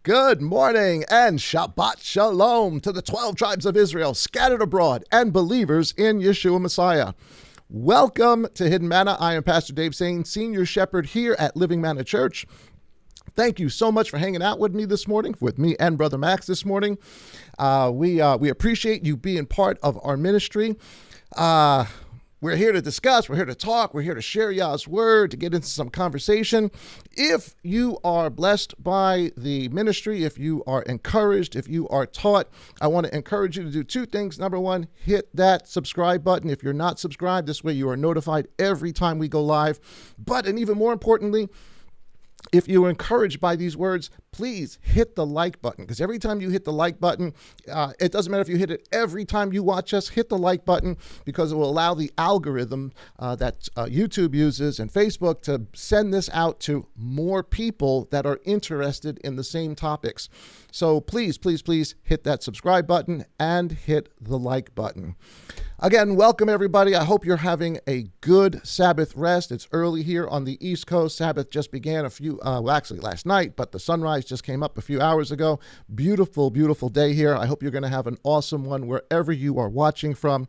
Good morning and Shabbat Shalom to the 12 tribes of Israel scattered abroad and believers in Yeshua Messiah. Welcome to Hidden Manna. I am Pastor Dave Sain, Senior Shepherd here at Living Manna Church. Thank you so much for hanging out with me this morning, with me and Brother Max this morning. We appreciate you being part of our ministry. We're here to discuss, we're here to talk, we're here to share Yah's word, to get into some conversation. If you are blessed by the ministry, if you are encouraged, if you are taught, I want to encourage you to do two things. Number one, hit that subscribe button. If you're not subscribed, this way you are notified every time we go live. But, and even more importantly, if you are encouraged by these words, please hit the like button, because every time you hit the like button, it doesn't matter if you hit it every time you watch us, hit the like button, because it will allow the algorithm that YouTube uses and Facebook to send this out to more people that are interested in the same topics. So please, please, please hit that subscribe button and hit the like button. Again, welcome everybody. I hope you're having a good Sabbath rest. It's early here on the East Coast. Sabbath just began actually last night, but the sunrise just came up a few hours ago. Beautiful, beautiful day here. I hope you're going to have an awesome one wherever you are watching from.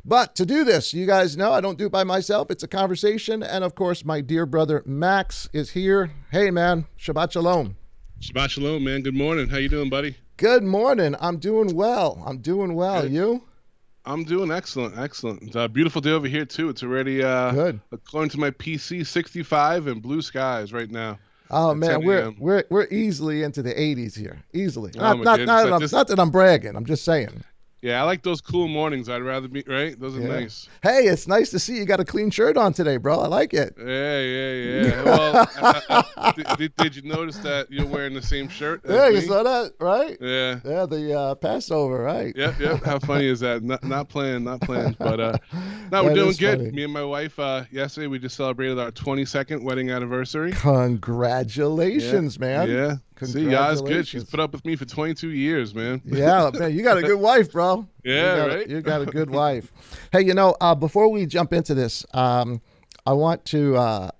But to do this, you guys know I don't do it by myself. It's a conversation. And of course, my dear brother Max is here. Hey, man. Shabbat Shalom. Shabbat Shalom, man. Good morning. How you doing, buddy? Good morning. I'm doing well. Good. You? I'm doing excellent. It's a beautiful day over here, too. It's already, good, Oh, man, we're easily into the 80s here. Easily. Oh, not that I'm bragging. I'm just saying. Yeah, I like those cool mornings. I'd rather be, right? Those are nice. Hey, it's nice to see you got a clean shirt on today, bro. I like it. Yeah. Well, did you notice that you're wearing the same shirt as Yeah, me? you saw that, right? Yeah. Yeah, the Passover, right? Yep. How funny is that? Not playing. But no, we're doing good. Funny. Me and my wife, yesterday we just celebrated our 22nd wedding anniversary. Congratulations, man. Yeah. See, Yah's good. She's put up with me for 22 years, man. Yeah, man, you got a good wife, bro. Yeah, right? You got a good wife. Hey, before we jump into this, I want to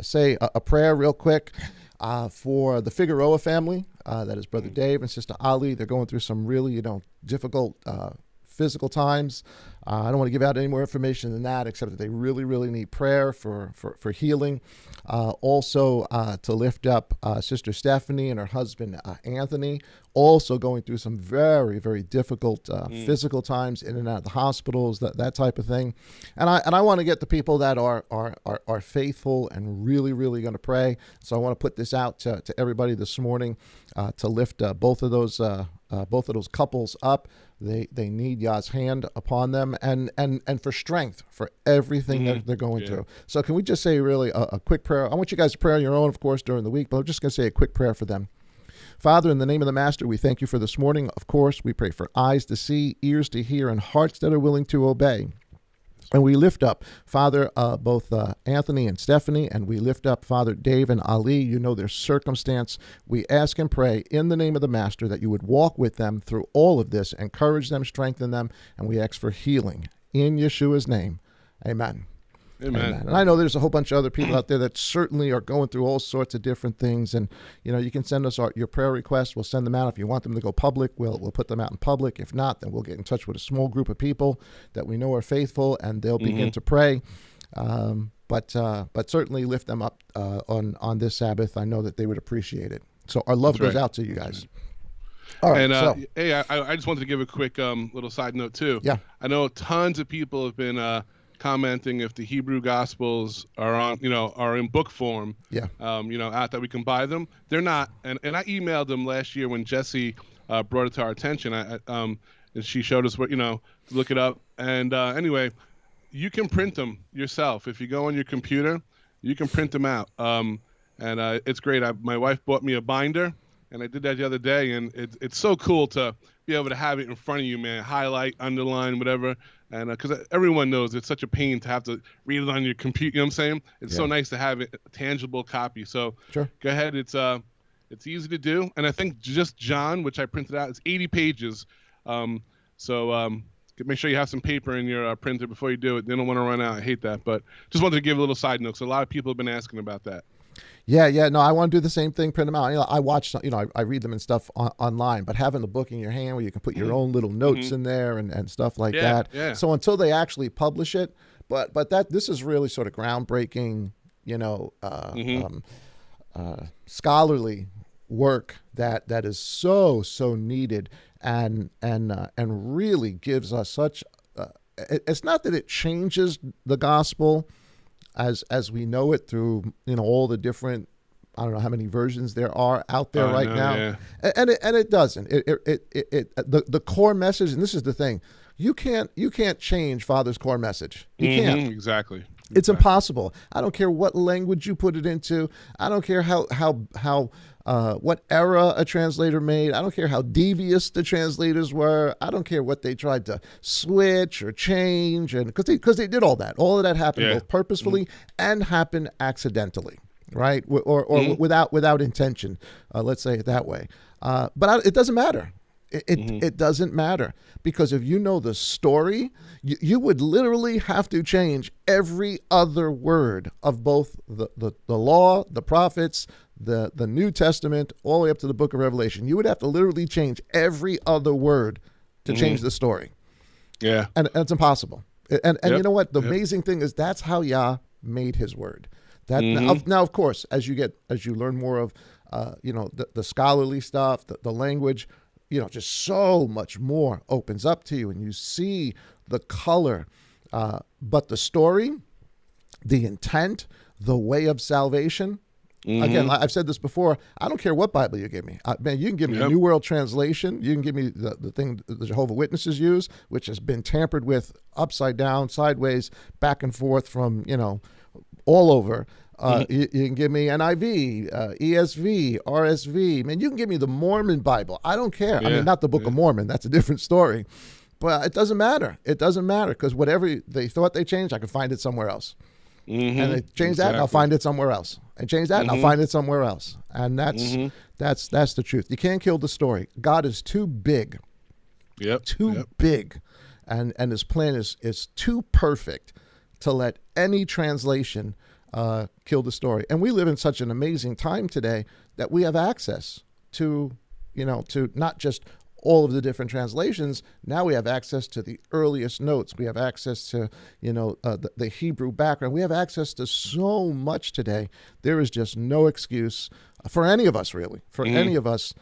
say a prayer real quick for the Figueroa family. That is Brother Dave and Sister Ali. They're going through some really, difficult physical times. I don't want to give out any more information than that, except that they really, really need prayer for healing. Also, to lift up Sister Stephanie and her husband, Anthony, also going through some very, very difficult physical times in and out of the hospitals, that type of thing. And I want to get the people that are faithful and really, really going to pray. So I want to put this out to everybody this morning to lift both of those couples up. They need Yah's hand upon them and for strength for everything that they're going through. So can we just say really a quick prayer? I want you guys to pray on your own, of course, during the week, but I'm just going to say a quick prayer for them. Father, in the name of the Master, we thank you for this morning. Of course, we pray for eyes to see, ears to hear, and hearts that are willing to obey. And we lift up, Father, both Anthony and Stephanie, and we lift up, Father, Dave and Ali. You know their circumstance. We ask and pray in the name of the Master that you would walk with them through all of this, encourage them, strengthen them, and we ask for healing. In Yeshua's name, amen. Amen. And I know there's a whole bunch of other people out there that certainly are going through all sorts of different things. And, you can send us your prayer requests. We'll send them out. If you want them to go public, we'll put them out in public. If not, then we'll get in touch with a small group of people that we know are faithful, and they'll begin to pray. But certainly lift them up on this Sabbath. I know that they would appreciate it. So our love goes out to you guys. All right. And hey, I just wanted to give a quick little side note too. Yeah. I know tons of people have been commenting if the Hebrew Gospels are are in book form. Yeah. Out that we can buy them. They're not. And I emailed them last year when Jesse brought it to our attention. And she showed us what to look it up. And anyway, you can print them yourself if you go on your computer. You can print them out. And it's great. My wife bought me a binder, and I did that the other day, and it's so cool to be able to have it in front of you, man. Highlight, underline, whatever. And because everyone knows it's such a pain to have to read it on your computer. You know what I'm saying? It's so nice to have a tangible copy. So sure. Go ahead. It's easy to do. And I think just John, which I printed out, it's 80 pages. So make sure you have some paper in your printer before you do it. They don't want to run out. I hate that. But just wanted to give a little side note. So a lot of people have been asking about that. Yeah. No, I want to do the same thing, print them out. I watch, I read them and stuff online, but having the book in your hand where you can put your own little notes in there and stuff like that. Yeah. So until they actually publish it, but this is really sort of groundbreaking, scholarly work that is so needed and really gives us such. It's not that it changes the gospel as we know it through all the different, I don't know how many versions there are out there right now. Yeah. And it doesn't. The core message, and this is the thing, you can't change Father's core message. You can't. Exactly. It's impossible. I don't care what language you put it into. I don't care how what era a translator made. I don't care how devious the translators were. I don't care what they tried to switch or change, and because they did all that. All of that happened both purposefully and happened accidentally, right? Or without intention. Let's say it that way. But it doesn't matter. It doesn't matter, because if you know the story, you would literally have to change every other word of both the law, the prophets, the New Testament, all the way up to the book of Revelation. You would have to literally change every other word to change the story. Yeah. And it's impossible. And you know what? The amazing thing is that's how Yah made his word. That now, of course, as you learn more of, the scholarly stuff, the language, just so much more opens up to you, and you see the color. But the story, the intent, the way of salvation. Again, I've said this before. I don't care what Bible you give me. Man, you can give me a New World Translation. You can give me the thing the Jehovah's Witnesses use, which has been tampered with upside down, sideways, back and forth from, all over. You can give me NIV, ESV, RSV. Man, you can give me the Mormon Bible. I don't care. I mean, not the Book of Mormon. That's a different story. But it doesn't matter. It doesn't matter, because whatever they thought they changed, I could find it somewhere else. And they change that, and I'll find it somewhere else. And change that, and I'll find it somewhere else. And that's the truth. You can't kill the story. God is too big. Too big. And his plan is too perfect to let any translation kill the story. And we live in such an amazing time today that we have access to not just all of the different translations. Now we have access to the earliest notes. We have access to, the Hebrew background. We have access to so much today. There is just no excuse for any of us, really, any of us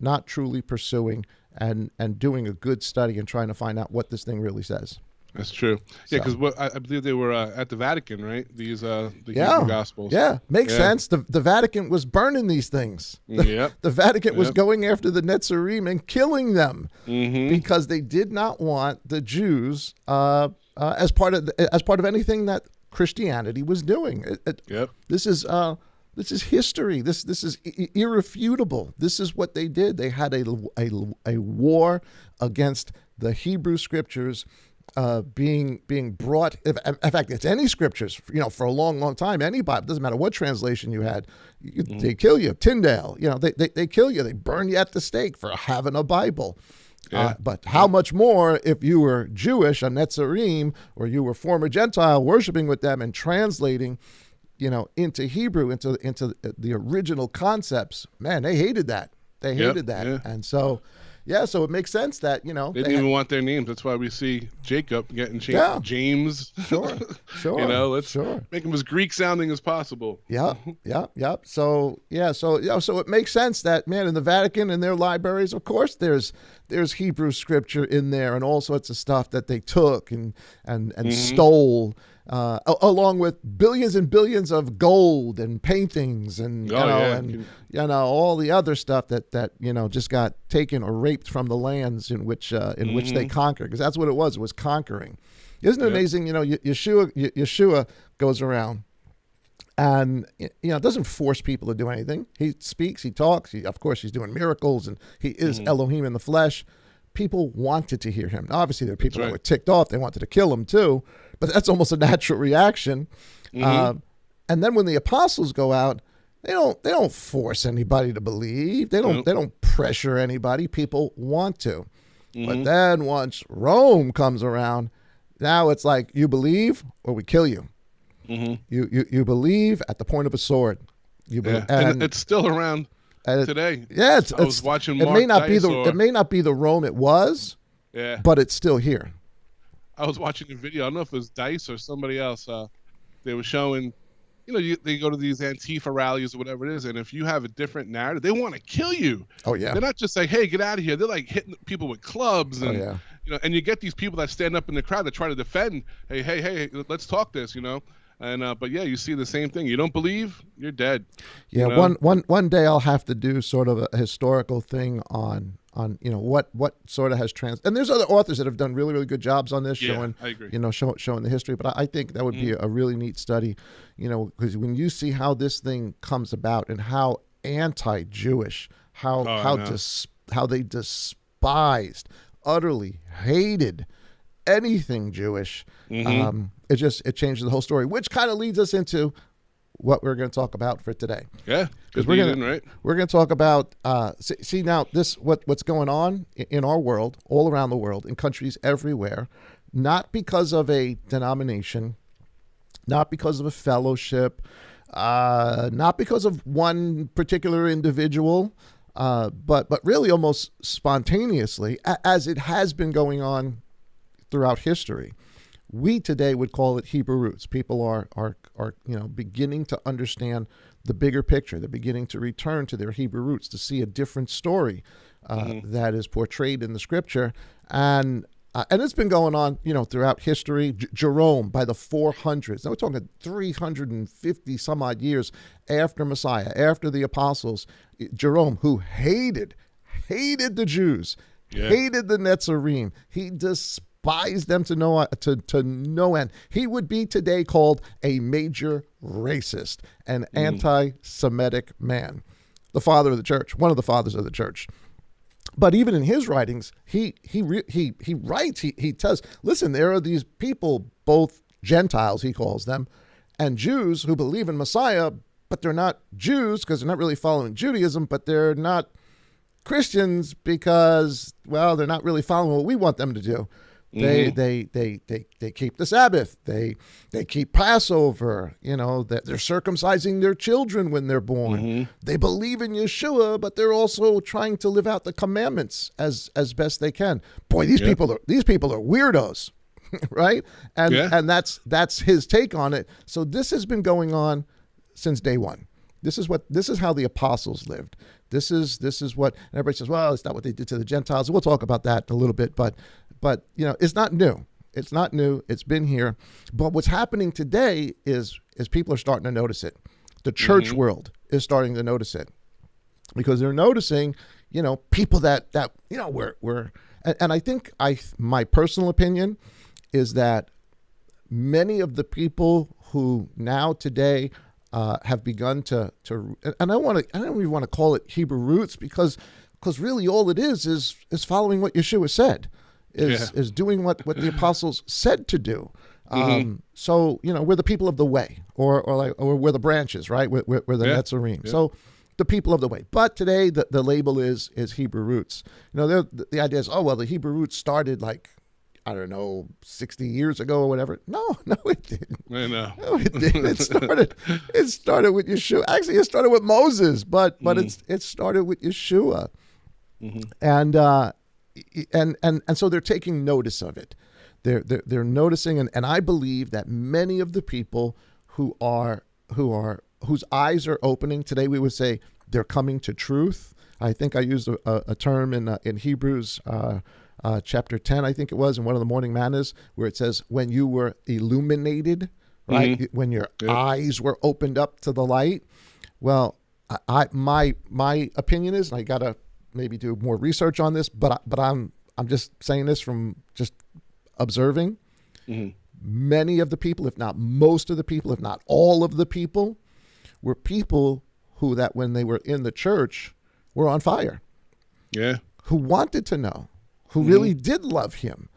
not truly pursuing and doing a good study and trying to find out what this thing really says. That's true. Yeah, because I believe they were at the Vatican, right? These the Hebrew Gospels. Yeah, makes sense. The Vatican was burning these things. The Vatican was going after the Netzarim and killing them because they did not want the Jews as part of anything that Christianity was doing. This is history. This is irrefutable. This is what they did. They had a war against the Hebrew scriptures. Being brought, in fact, it's any scriptures, for a long time, any Bible, doesn't matter what translation you had, they kill you. Tyndale, they kill you. They burn you at the stake for having a Bible. But how much more if you were Jewish, a Netzarim, or you were former Gentile, worshiping with them and translating, into Hebrew, into the original concepts. Man, they hated that. They hated that. And so... so it makes sense that, they didn't even want their names. That's why we see Jacob getting changed. James. Sure. Let's make him as Greek sounding as possible. Yeah. So it makes sense that, man, in the Vatican and their libraries, of course, there's Hebrew scripture in there and all sorts of stuff that they took and stole. Along with billions and billions of gold and paintings and all the other stuff that just got taken or raped from the lands in which they conquered, because that's what it was. It was conquering. Isn't it amazing? Yeshua goes around and doesn't force people to do anything. He speaks, he talks. Of course, he's doing miracles, and he is Elohim in the flesh. People wanted to hear him. Obviously, there are people that were ticked off. They wanted to kill him too, but that's almost a natural reaction. And then when the apostles go out, they don't force anybody to believe. They don't pressure anybody. People want to. But then once Rome comes around, now it's like, you believe or we kill you. You believe at the point of a sword. And it's still around today. Yeah, I was watching it Mark may not Dice, it may not be the Rome it was, but it's still here. I was watching a video. I don't know if it was Dice or somebody else. They were showing, they go to these Antifa rallies or whatever it is, and if you have a different narrative, they want to kill you. Oh yeah. They're not just like, hey, get out of here. They're like hitting people with clubs, and and you get these people that stand up in the crowd that try to defend. Hey, let's talk this, And but yeah, you see the same thing. You don't believe, you're dead. Yeah, one day I'll have to do sort of a historical thing on what sort of has and there's other authors that have done really, really good jobs on this, showing I agree. Showing the history. But I think that would be a really neat study, because when you see how this thing comes about and how anti-Jewish, how they despised, utterly hated anything Jewish. It changes the whole story, which kind of leads us into what we're going to talk about for today. Yeah, because we're going to talk about see now this what's going on in our world, all around the world, in countries everywhere, not because of a denomination, not because of a fellowship, not because of one particular individual, but really almost spontaneously, as it has been going on throughout history. We today would call it Hebrew roots. People are beginning to understand the bigger picture. They're beginning to return to their Hebrew roots, to see a different story that is portrayed in the scripture. And it's been going on, throughout history. Jerome, by the 400s. Now we're talking 350 some odd years after Messiah, after the apostles. Jerome, who hated the Jews, hated the Netzarim. He despised them to no end. He would be today called a major racist, an anti-Semitic man, the father of the church, one of the fathers of the church. But even in his writings, he writes, he tells, listen, there are these people, both Gentiles, he calls them, and Jews who believe in Messiah, but they're not Jews because they're not really following Judaism, but they're not Christians because, well, they're not really following what we want them to do. They keep the Sabbath. They keep Passover. They're circumcising their children when they're born. They believe in Yeshua, but they're also trying to live out the commandments as best they can. Boy, these people are weirdos, right? And that's his take on it. So this has been going on since day one. This is how the apostles lived. This is what, and everybody says, well, it's not what they did to the Gentiles. We'll talk about that a little bit, but it's not new. It's not new. It's been here. But what's happening today is people are starting to notice it. The church world is starting to notice it because they're noticing, people that we're and I think my personal opinion is that many of the people who now today have begun to, and I don't even want to call it Hebrew roots because really all it is following what Yeshua said, is doing what the apostles said to do. So we're the people of the way, or we're the branches, right? We're the Netzarim. So the people of the way. But today the label is Hebrew roots. The idea is, oh well, the Hebrew roots started 60 years ago or whatever. No, it didn't. I know. No, it didn't. It started with Yeshua. Actually, it started with Moses, but it started with Yeshua. And so they're taking notice of it. They're noticing, and I believe that many of the people whose eyes are opening today, we would say they're coming to truth. I think I used a term in Hebrews chapter 10, I think it was, in one of the morning mannas, where it says, when you were illuminated, right? When your eyes were opened up to the light. Well, my opinion is, and I got to maybe do more research on this, but I'm just saying this from just observing. Many of the people, if not most of the people, if not all of the people, were people who that when they were in the church were on fire. Yeah. Who wanted to know, who really did love him,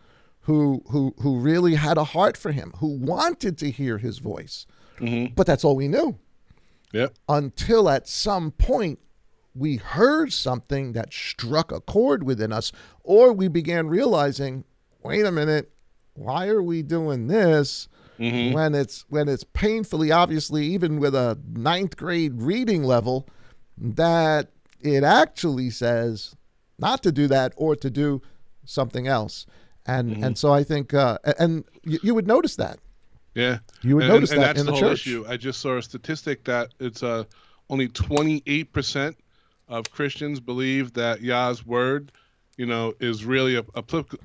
who really had a heart for him, who wanted to hear his voice. But that's all we knew. Yeah. Until at some point we heard something that struck a chord within us, or we began realizing, wait a minute, why are we doing this? when it's painfully, obviously, even with a 9th grade reading level, that it actually says not to do that or to do something else. And so I think, and you would notice that. Yeah. You would notice and that that's in the whole church. issue. I just saw a statistic that it's only 28% of Christians believe that Yah's word, is really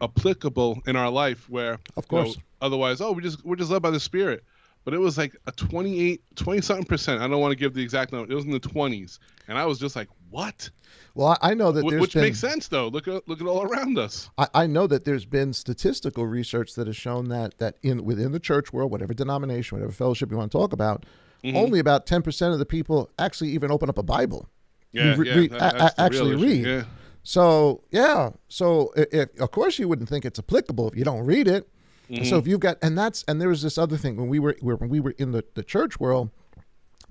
applicable in our life, where, Of course. otherwise, we're just led by the Spirit. But it was like a 20-something percent. I don't want to give the exact number. It was in the 20s. And I was just like, what? Well, I know that Which makes sense, though. Look at all around us. I know that there's been statistical research that has shown that within the church world, whatever denomination, whatever fellowship you want to talk about, only about 10% of the people actually even open up a Bible. That's actually read. Yeah. So of course you wouldn't think it's applicable if you don't read it. So if you've got, and there was this other thing when we were in the church world,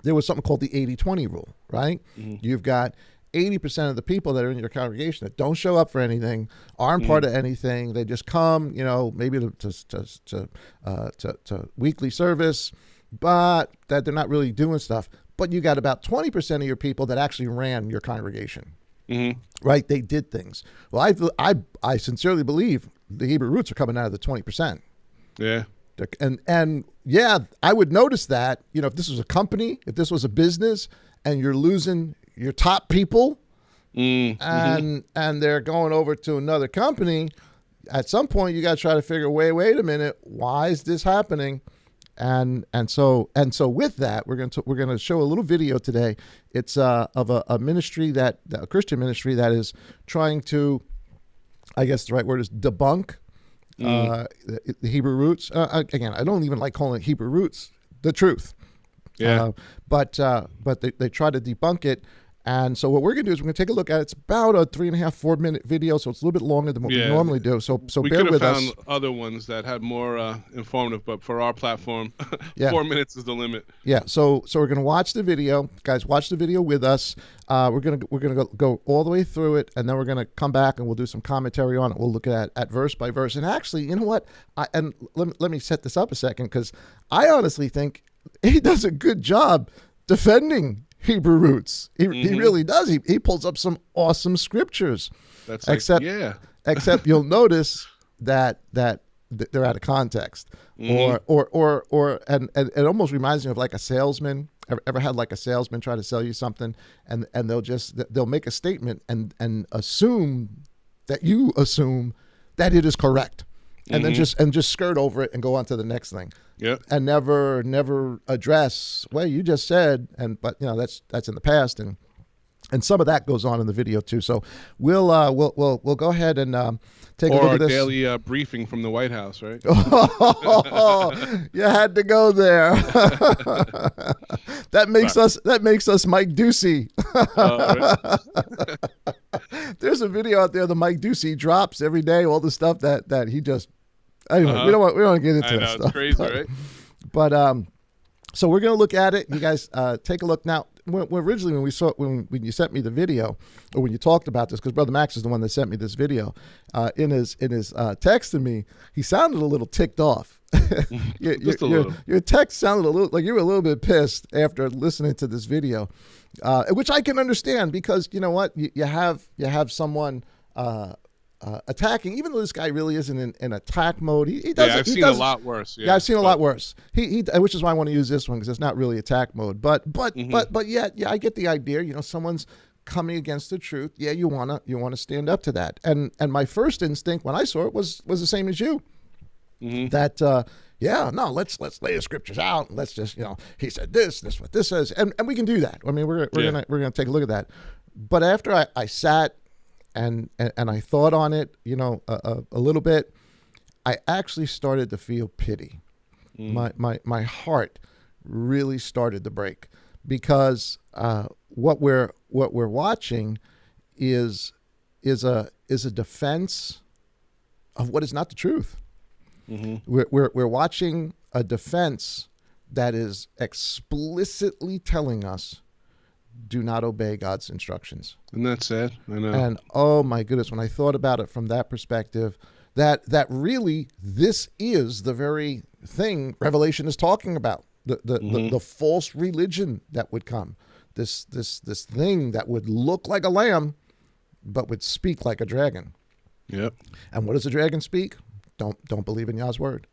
there was something called the 80-20 rule, right? You've got 80% of the people that are in your congregation that don't show up for anything, aren't part of anything. They just come, maybe to weekly service, but that they're not really doing stuff. But you got about 20% of your people that actually ran your congregation, right? They did things. Well, I sincerely believe the Hebrew roots are coming out of the 20%. Yeah. And yeah, I would notice that, if this was a company, if this was a business, and you're losing your top people, and they're going over to another company, at some point you got to try to figure, wait a minute, why is this happening? And so with that, we're going to show a little video today. It's of a ministry a Christian ministry that is trying to, I guess the right word is debunk the Hebrew roots. Again, I don't even like calling it Hebrew roots, the truth. Yeah. But they try to debunk it. And so what we're going to do is we're going to take a look at it. It's about a 3.5-4 minute video, so it's a little bit longer than what we normally do. So bear with us. We could have found other ones that had more informative, but for our platform, 4 minutes is the limit. Yeah. So we're going to watch the video, guys. Watch the video with us. We're gonna go all the way through it, and then we're going to come back and we'll do some commentary on it. We'll look at verse by verse. And actually, you know what? Let me set this up a second, because I honestly think he does a good job defending Hebrew roots. He really does. He pulls up some awesome scriptures. That's except you'll notice that they're out of context, or and it almost reminds me of like a salesman. Ever had like a salesman try to sell you something, and they'll make a statement and assume that you assume that it is correct, and then just skirt over it and go on to the next thing. Yep. And never address, well, you just said, but that's in the past, and some of that goes on in the video too. So we'll go ahead and take a look at this. Or our daily briefing from the White House, right? Oh, you had to go there. That makes us Mike Ducey. There's a video out there the Mike Ducey drops every day, all the stuff that he just. Anyway, we don't want to get into that stuff. It's crazy, right? But so we're going to look at it. You guys take a look now. Originally, when you sent me the video, or when you talked about this, because Brother Max is the one that sent me this video, in his text to me, he sounded a little ticked off. Just a little. Your text sounded a little like you were a little bit pissed after listening to this video, which I can understand, because you know what, you have someone. Attacking, even though this guy really isn't in attack mode. He does. Yeah, I've seen a lot worse. Yeah, I've seen a lot worse. He which is why I want to use this one, because it's not really attack mode. But yeah, I get the idea. Someone's coming against the truth. Yeah, you wanna stand up to that. And my first instinct when I saw it was the same as you. That let's lay the scriptures out. And let's just he said this what this says, and we can do that. I mean, we're gonna take a look at that. But after I sat and I thought on it, a little bit, I actually started to feel pity. My heart really started to break, because what we're watching is a defense of what is not the truth. We're watching a defense that is explicitly telling us, do not obey God's instructions. Isn't that sad? I know. And oh my goodness, when I thought about it from that perspective, that really this is the very thing Revelation is talking about. The false religion that would come. This thing that would look like a lamb, but would speak like a dragon. Yep. And what does the dragon speak? Don't believe in Yah's word.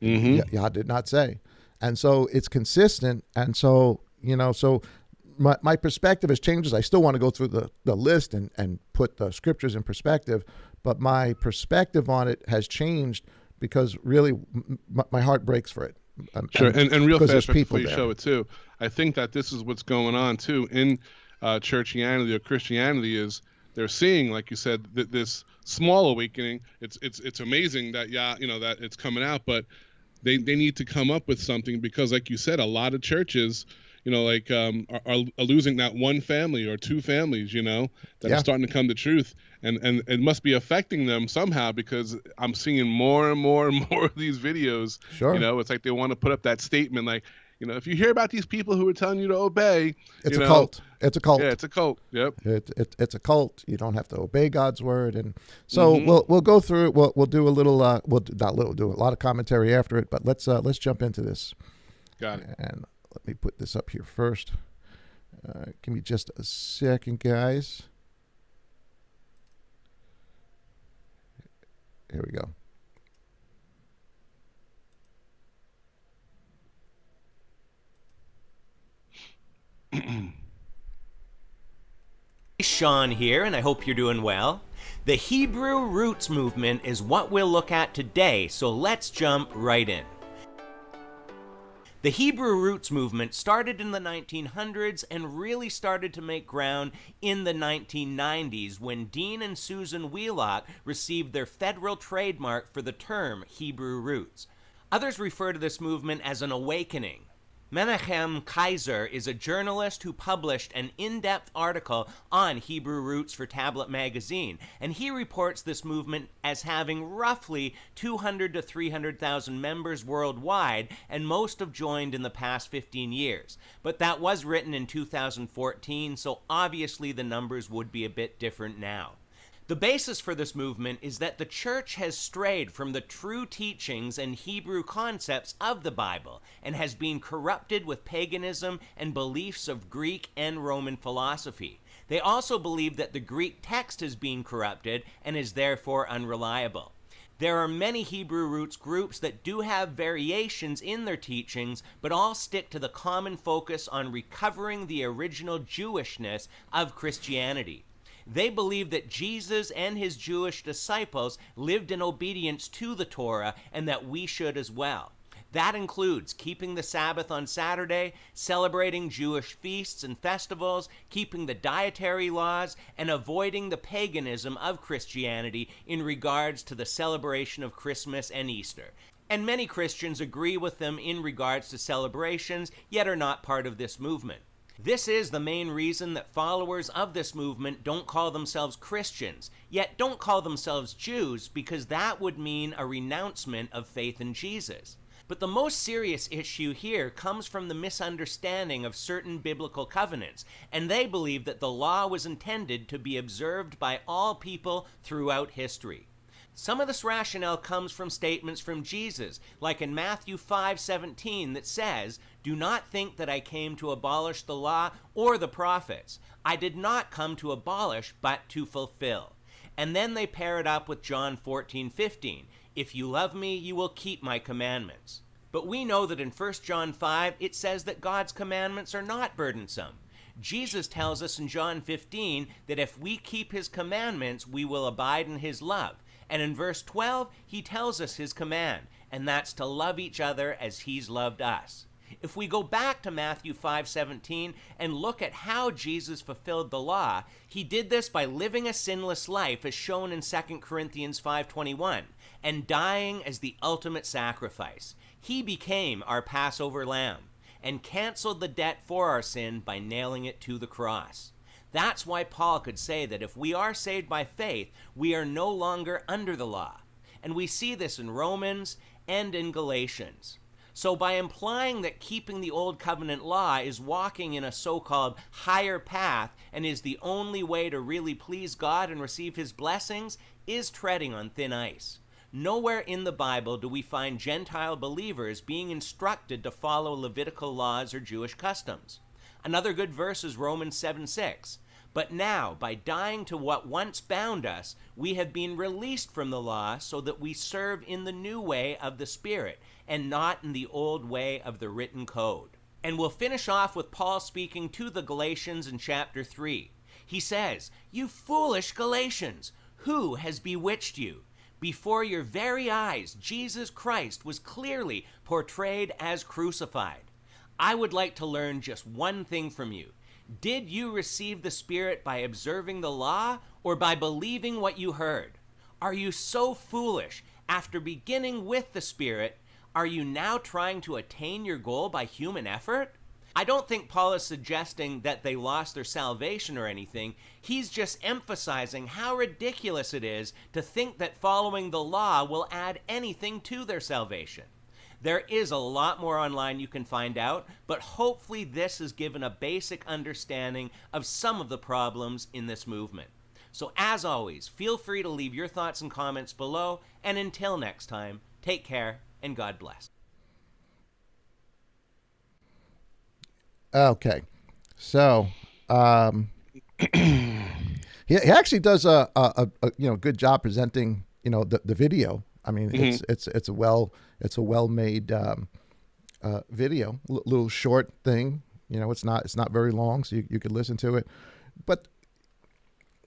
Yah did not say. And so it's consistent. And so, so my perspective has changed. I still want to go through the list and put the scriptures in perspective, but my perspective on it has changed because really my heart breaks for it. Sure. And real fast before you show it too, I think that this is what's going on too in churchianity or Christianity is they're seeing, like you said, this small awakening. It's amazing that that it's coming out, but they need to come up with something because, like you said, a lot of churches, are losing that one family or two families, that are starting to come to truth, and it must be affecting them somehow because I'm seeing more and more and more of these videos. Sure. It's like they want to put up that statement, like, if you hear about these people who are telling you to obey, it's a cult. It's a cult. Yeah, it's a cult. Yep. It's a cult. You don't have to obey God's word, and so we'll go through it. We'll do a little. We'll do a lot of commentary after it, but let's jump into this. Got it. And let me put this up here first. Give me just a second, guys. Here we go. Sean here, and I hope you're doing well. The Hebrew Roots movement is what we'll look at today, so let's jump right in. The Hebrew Roots movement started in the 1900s and really started to make ground in the 1990s when Dean and Susan Wheelock received their federal trademark for the term Hebrew Roots. Others refer to this movement as an awakening. Menachem Kaiser is a journalist who published an in-depth article on Hebrew Roots for Tablet magazine, and he reports this movement as having roughly 200 to 300,000 members worldwide, and most have joined in the past 15 years. But that was written in 2014, so obviously the numbers would be a bit different now. The basis for this movement is that the church has strayed from the true teachings and Hebrew concepts of the Bible and has been corrupted with paganism and beliefs of Greek and Roman philosophy. They also believe that the Greek text has been corrupted and is therefore unreliable. There are many Hebrew Roots groups that do have variations in their teachings, but all stick to the common focus on recovering the original Jewishness of Christianity. They believe that Jesus and his Jewish disciples lived in obedience to the Torah and that we should as well. That includes keeping the Sabbath on Saturday, celebrating Jewish feasts and festivals, keeping the dietary laws, and avoiding the paganism of Christianity in regards to the celebration of Christmas and Easter. And many Christians agree with them in regards to celebrations, yet are not part of this movement. This is the main reason that followers of this movement don't call themselves Christians, yet don't call themselves Jews, because that would mean a renouncement of faith in Jesus. But the most serious issue here comes from the misunderstanding of certain biblical covenants, and they believe that the law was intended to be observed by all people throughout history. Some of this rationale comes from statements from Jesus, like in Matthew 5:17 that says, "Do not think that I came to abolish the law or the prophets. I did not come to abolish, but to fulfill." And then they pair it up with John 14:15, "If you love me, you will keep my commandments." But we know that in 1 John 5, it says that God's commandments are not burdensome. Jesus tells us in John 15 that if we keep his commandments, we will abide in his love. And in verse 12, he tells us his command, and that's to love each other as he's loved us. If we go back to Matthew 5:17 and look at how Jesus fulfilled the law, he did this by living a sinless life as shown in 2 Corinthians 5:21, and dying as the ultimate sacrifice. He became our Passover lamb and canceled the debt for our sin by nailing it to the cross. That's why Paul could say that if we are saved by faith, we are no longer under the law. And we see this in Romans and in Galatians. So by implying that keeping the Old Covenant law is walking in a so-called higher path and is the only way to really please God and receive his blessings, is treading on thin ice. Nowhere in the Bible do we find Gentile believers being instructed to follow Levitical laws or Jewish customs. Another good verse is Romans 7:6. But now, by dying to what once bound us, we have been released from the law so that we serve in the new way of the Spirit and not in the old way of the written code. And we'll finish off with Paul speaking to the Galatians in chapter 3. He says, "You foolish Galatians, who has bewitched you? Before your very eyes, Jesus Christ was clearly portrayed as crucified." I would like to learn just one thing from you. Did you receive the Spirit by observing the law or by believing what you heard? Are you so foolish? After beginning with the Spirit, are you now trying to attain your goal by human effort? I don't think Paul is suggesting that they lost their salvation or anything. He's just emphasizing how ridiculous it is to think that following the law will add anything to their salvation. There is a lot more online you can find out, but hopefully this has given a basic understanding of some of the problems in this movement. So as always, feel free to leave your thoughts and comments below, and until next time, take care and God bless. Okay, so he actually does a good job presenting the video. I mean, it's a well made video, little short thing. It's not very long, so you could listen to it. But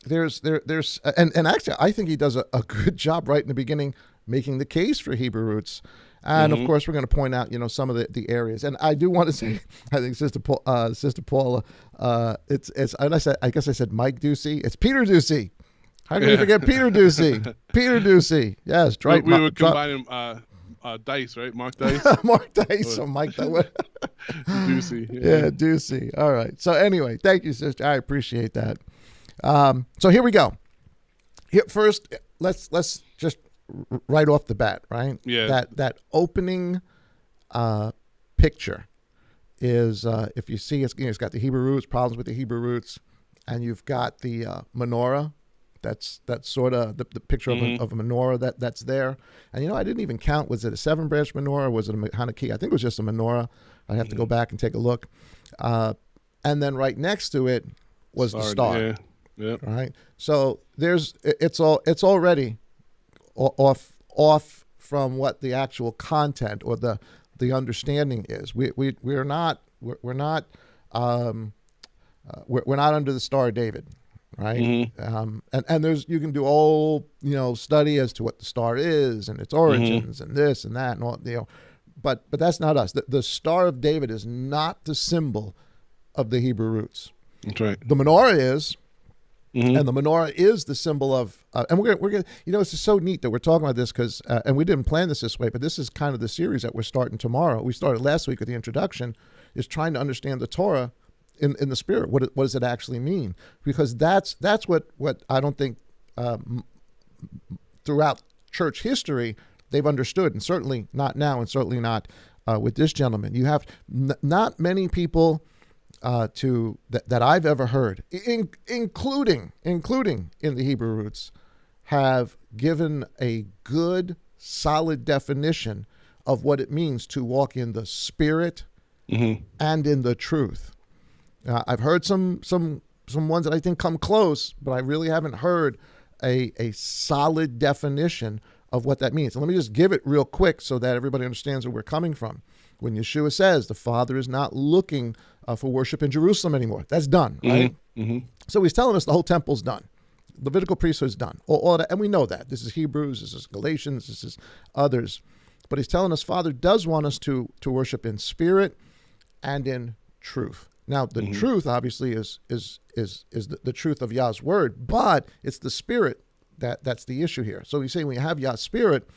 there's and actually I think he does a good job right in the beginning making the case for Hebrew roots. And of course, we're going to point out, some of the areas. And I do want to say, I think Sister Paula, I guess I said Mike Ducey. It's Peter Ducey. How can we forget Peter Ducey? Peter Ducey. Yes, right. We were combining Dice, right? Mark Dice. Mark Dice or Mike Ducey. Yeah, Ducey. All right. So anyway, thank you, sister. I appreciate that. So here we go. First, let's just right off the bat, right? Yeah. That opening picture is, if you see, it's got the Hebrew roots, problems with the Hebrew roots, and you've got the menorah. That's sort of the picture of a menorah that's there. And I didn't even count. Was it a 7-branch menorah? Was it a Hanukkah? I think it was just a menorah. I have to go back and take a look. And then right next to it was the star. Yeah. Yep. Right. So it's already off from what the actual content or the understanding is. We're not under the Star of David, right? And there's, you can do all study as to what the star is and its origins and this and that and all, but that's not us. The Star of David is not the symbol of the Hebrew roots. That's right. The menorah is. And the menorah is the symbol of, and we're gonna, it's just so neat that we're talking about this because, and we didn't plan this way, but this is kind of the series that we're starting tomorrow. We started last week with the introduction, is trying to understand the Torah in the spirit. What does it actually mean? Because that's what I don't think throughout church history they've understood, and certainly not now, and certainly not with this gentleman. You have not many people. That I've ever heard, including in the Hebrew roots, have given a good, solid definition of what it means to walk in the Spirit and in the truth. I've heard some ones that I think come close, but I really haven't heard a solid definition of what that means. And let me just give it real quick so that everybody understands where we're coming from. When Yeshua says the Father is not looking for worship in Jerusalem anymore, that's done, right? So he's telling us the whole temple's done. Levitical priesthood's done. All that, and we know that. This is Hebrews, this is Galatians, this is others. But he's telling us Father does want us to worship in spirit and in truth. Now, the truth, obviously, is the truth of Yah's word, but it's the spirit that's the issue here. So we say when you have Yah's spirit,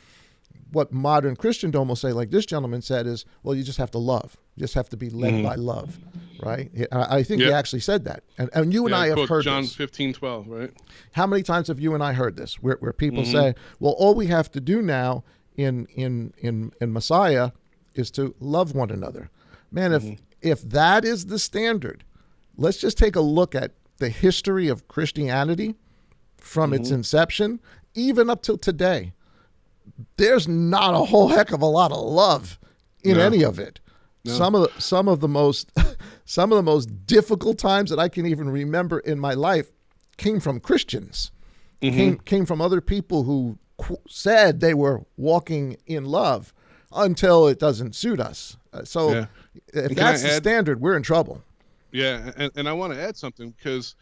what modern Christendom will say, like this gentleman said, is, well, you just have to love. You just have to be led by love, right? I think he actually said that. And you and I have heard John this. 15:12, right? How many times have you and I heard this, where people say, well, all we have to do now in Messiah is to love one another. Man, if that is the standard, let's just take a look at the history of Christianity from its inception, even up till today. there's not a whole heck of a lot of love in any of it. No. Some of the most some of the most difficult times that I can even remember in my life came from Christians. Came from other people who said they were walking in love until it doesn't suit us. So if that's the standard, we're in trouble. Yeah, and I want to add something, because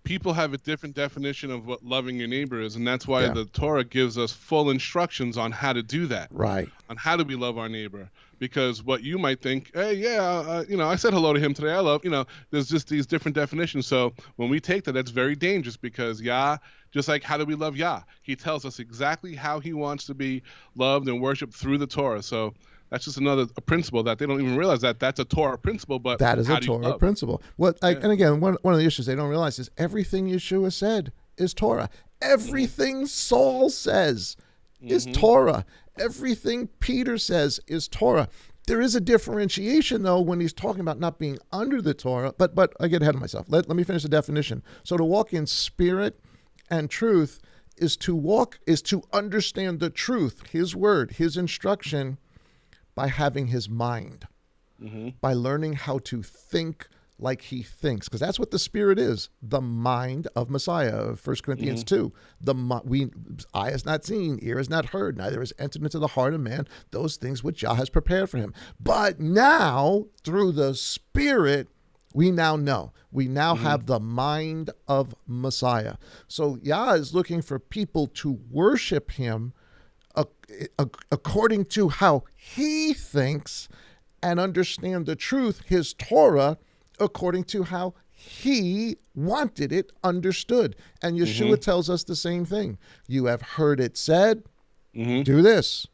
people have a different definition of what loving your neighbor is, and that's why the Torah gives us full instructions on how to do that. Right. On how do we love our neighbor? Because what you might think, hey, I said hello to him today. I love, there's just these different definitions. So when we take that, that's very dangerous, because Yah, just like how do we love Yah? He tells us exactly how he wants to be loved and worshiped through the Torah. So that's just a principle that they don't even realize that that's a Torah principle. But that is a Torah principle. And again, one of the issues they don't realize is everything Yeshua said is Torah. Everything Saul says is Torah. Everything Peter says is Torah. There is a differentiation, though, when he's talking about not being under the Torah. But I get ahead of myself. Let me finish the definition. So to walk in spirit and truth is to understand the truth, his word, his instruction, by having his mind, by learning how to think like he thinks, because that's what the Spirit is, the mind of Messiah. 1 Corinthians 2, eye has not seen, ear has not heard, neither has entered into the heart of man those things which Yah has prepared for him. But now, through the Spirit, we now know. We now have the mind of Messiah. So Yah is looking for people to worship him according to how he thinks, and understand the truth, his Torah, according to how he wanted it understood. And Yeshua tells us the same thing. You have heard it said, do this.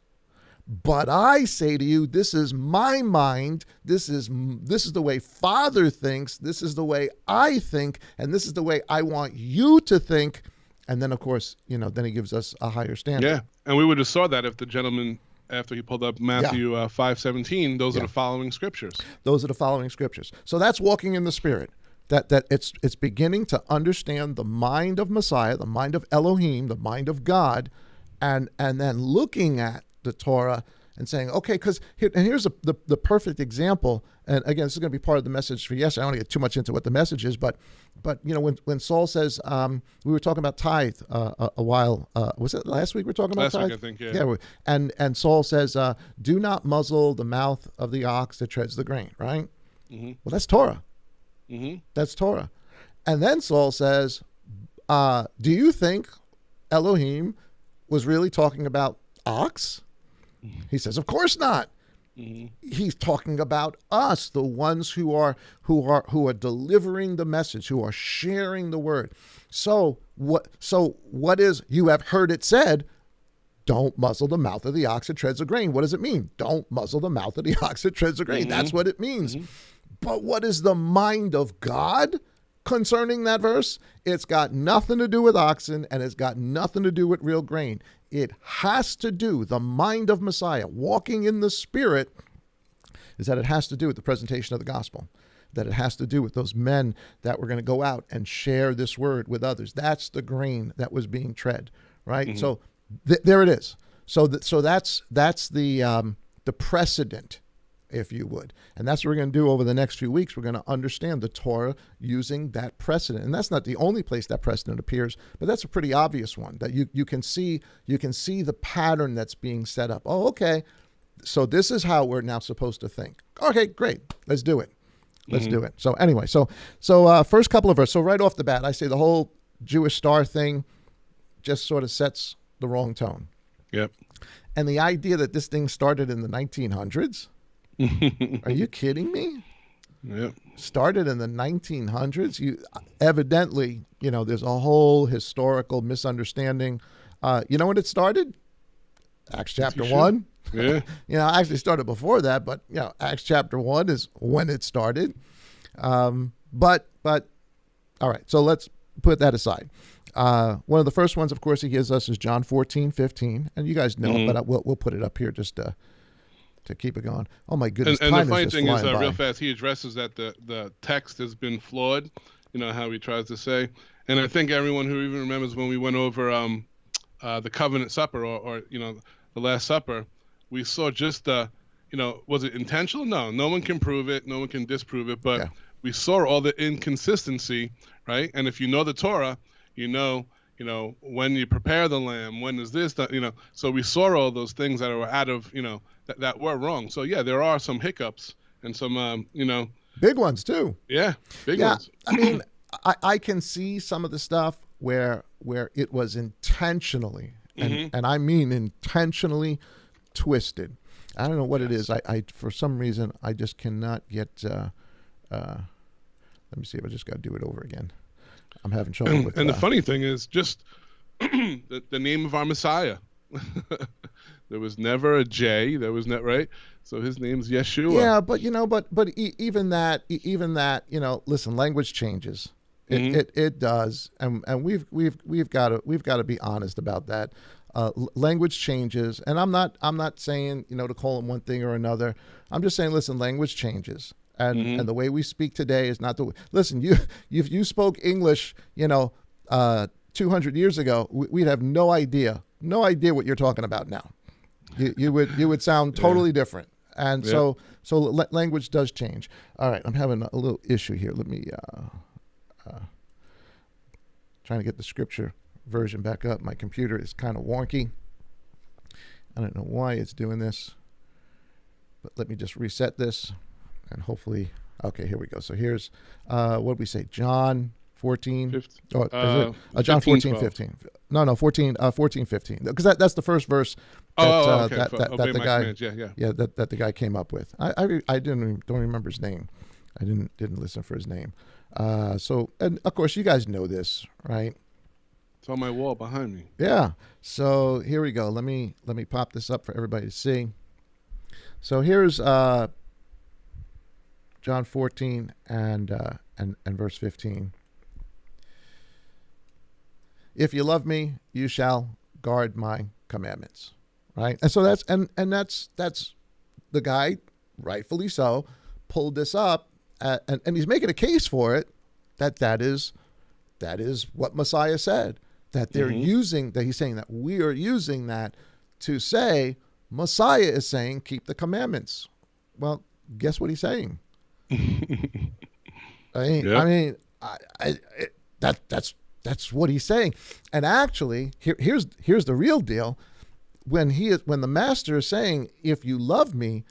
But I say to you, this is my mind. This is the way Father thinks. This is the way I think. And this is the way I want you to think. And then, of course, then he gives us a higher standard. Yeah, and we would have saw that if the gentleman, after he pulled up Matthew 5:17, those are the following scriptures. Those are the following scriptures. So that's walking in the Spirit. That it's beginning to understand the mind of Messiah, the mind of Elohim, the mind of God, and then looking at the Torah and saying, okay, because here's the perfect example. And again, this is going to be part of the message for yesterday. I don't want to get too much into what the message is, but when Saul says, we were talking about tithe a while, was it last week we were talking about tithe? Last week, I think, yeah. And Saul says, do not muzzle the mouth of the ox that treads the grain, right? Well, that's Torah. That's Torah. And then Saul says, do you think Elohim was really talking about ox? He says, of course not. He's talking about us, the ones who are delivering the message, who are sharing the word. So what is, you have heard it said, don't muzzle the mouth of the ox that treads the grain. What does it mean? Don't muzzle the mouth of the ox that treads the grain. That's what it means. But what is the mind of God concerning that verse? It's got nothing to do with oxen, and it's got nothing to do with real grain. It has to do, the mind of Messiah, walking in the Spirit, is that it has to do with the presentation of the gospel, that it has to do with those men that were going to go out and share this word with others. That's the grain that was being tread, right? So there it is. So that's the precedent, if you would. And that's what we're going to do over the next few weeks. We're going to understand the Torah using that precedent. And that's not the only place that precedent appears, but that's a pretty obvious one, that you can see the pattern that's being set up. Oh, okay. So this is how we're now supposed to think. Okay, great. Let's do it. Let's do it. So anyway, so first couple of verses. So right off the bat, I say the whole Jewish star thing just sort of sets the wrong tone. Yep. And the idea that this thing started in the 1900s, are you kidding me? Yep. Started in the 1900s. You evidently, there's a whole historical misunderstanding. You know when it started? Acts chapter 1. Yeah. Actually started before that, but Acts chapter 1 is when it started. But all right. So let's put that aside. One of the first ones, of course, he gives us is John 14:15, and you guys know it, but we'll put it up here just to keep it going. Oh my goodness! And time the funny is just thing is, flying by. real fast, he addresses that the text has been flawed. How he tries to say, and I think everyone who even remembers when we went over the covenant supper or the Last Supper, we saw just was it intentional? No one can prove it, no one can disprove it, but we saw all the inconsistency, right? And if you know the Torah, when you prepare the lamb, when is this, so we saw all those things that were out of, that were wrong. So yeah, there are some hiccups and some, big ones too. Yeah, big ones. I mean, I can see some of the stuff where it was intentionally, and I mean intentionally twisted. I don't know what it is. I for some reason I just cannot get. Let me see if I just got to do it over again. I'm having trouble with. And the funny thing is just the name of our Messiah. There was never a J. There was not, right. So his name's Yeshua. Yeah, but even that, listen, language changes. It does, and we've got to be honest about that. Language changes, and I'm not saying to call them one thing or another. I'm just saying, listen, language changes, and the way we speak today is not the way. Listen, if you spoke English, 200 years ago, we'd have no idea what you're talking about now. You would sound totally different, and so language does change. All right, I'm having a little issue here. Let me trying to get the scripture version back up. My computer is kind of wonky. I don't know why it's doing this, but let me just reset this, and hopefully, okay, here we go. So here's what did we say? John 14. 15, John 15, 14:15. No, 14:15. Because that's the first verse that the guy, that the guy came up with. I don't remember his name. I didn't listen for his name. So, and of course, you guys know this, right? It's on my wall behind me. Yeah. So here we go. Let me pop this up for everybody to see. So here's John 14 and verse 15. If you love me, you shall guard my commandments. Right. And so that's the guy, rightfully so, pulled this up. And he's making a case for it that is what Messiah said, that they're using, that he's saying that we are using that to say Messiah is saying keep the commandments. Well, guess what he's saying? That's what he's saying. And actually, here's the real deal. When the master is saying, if you love me,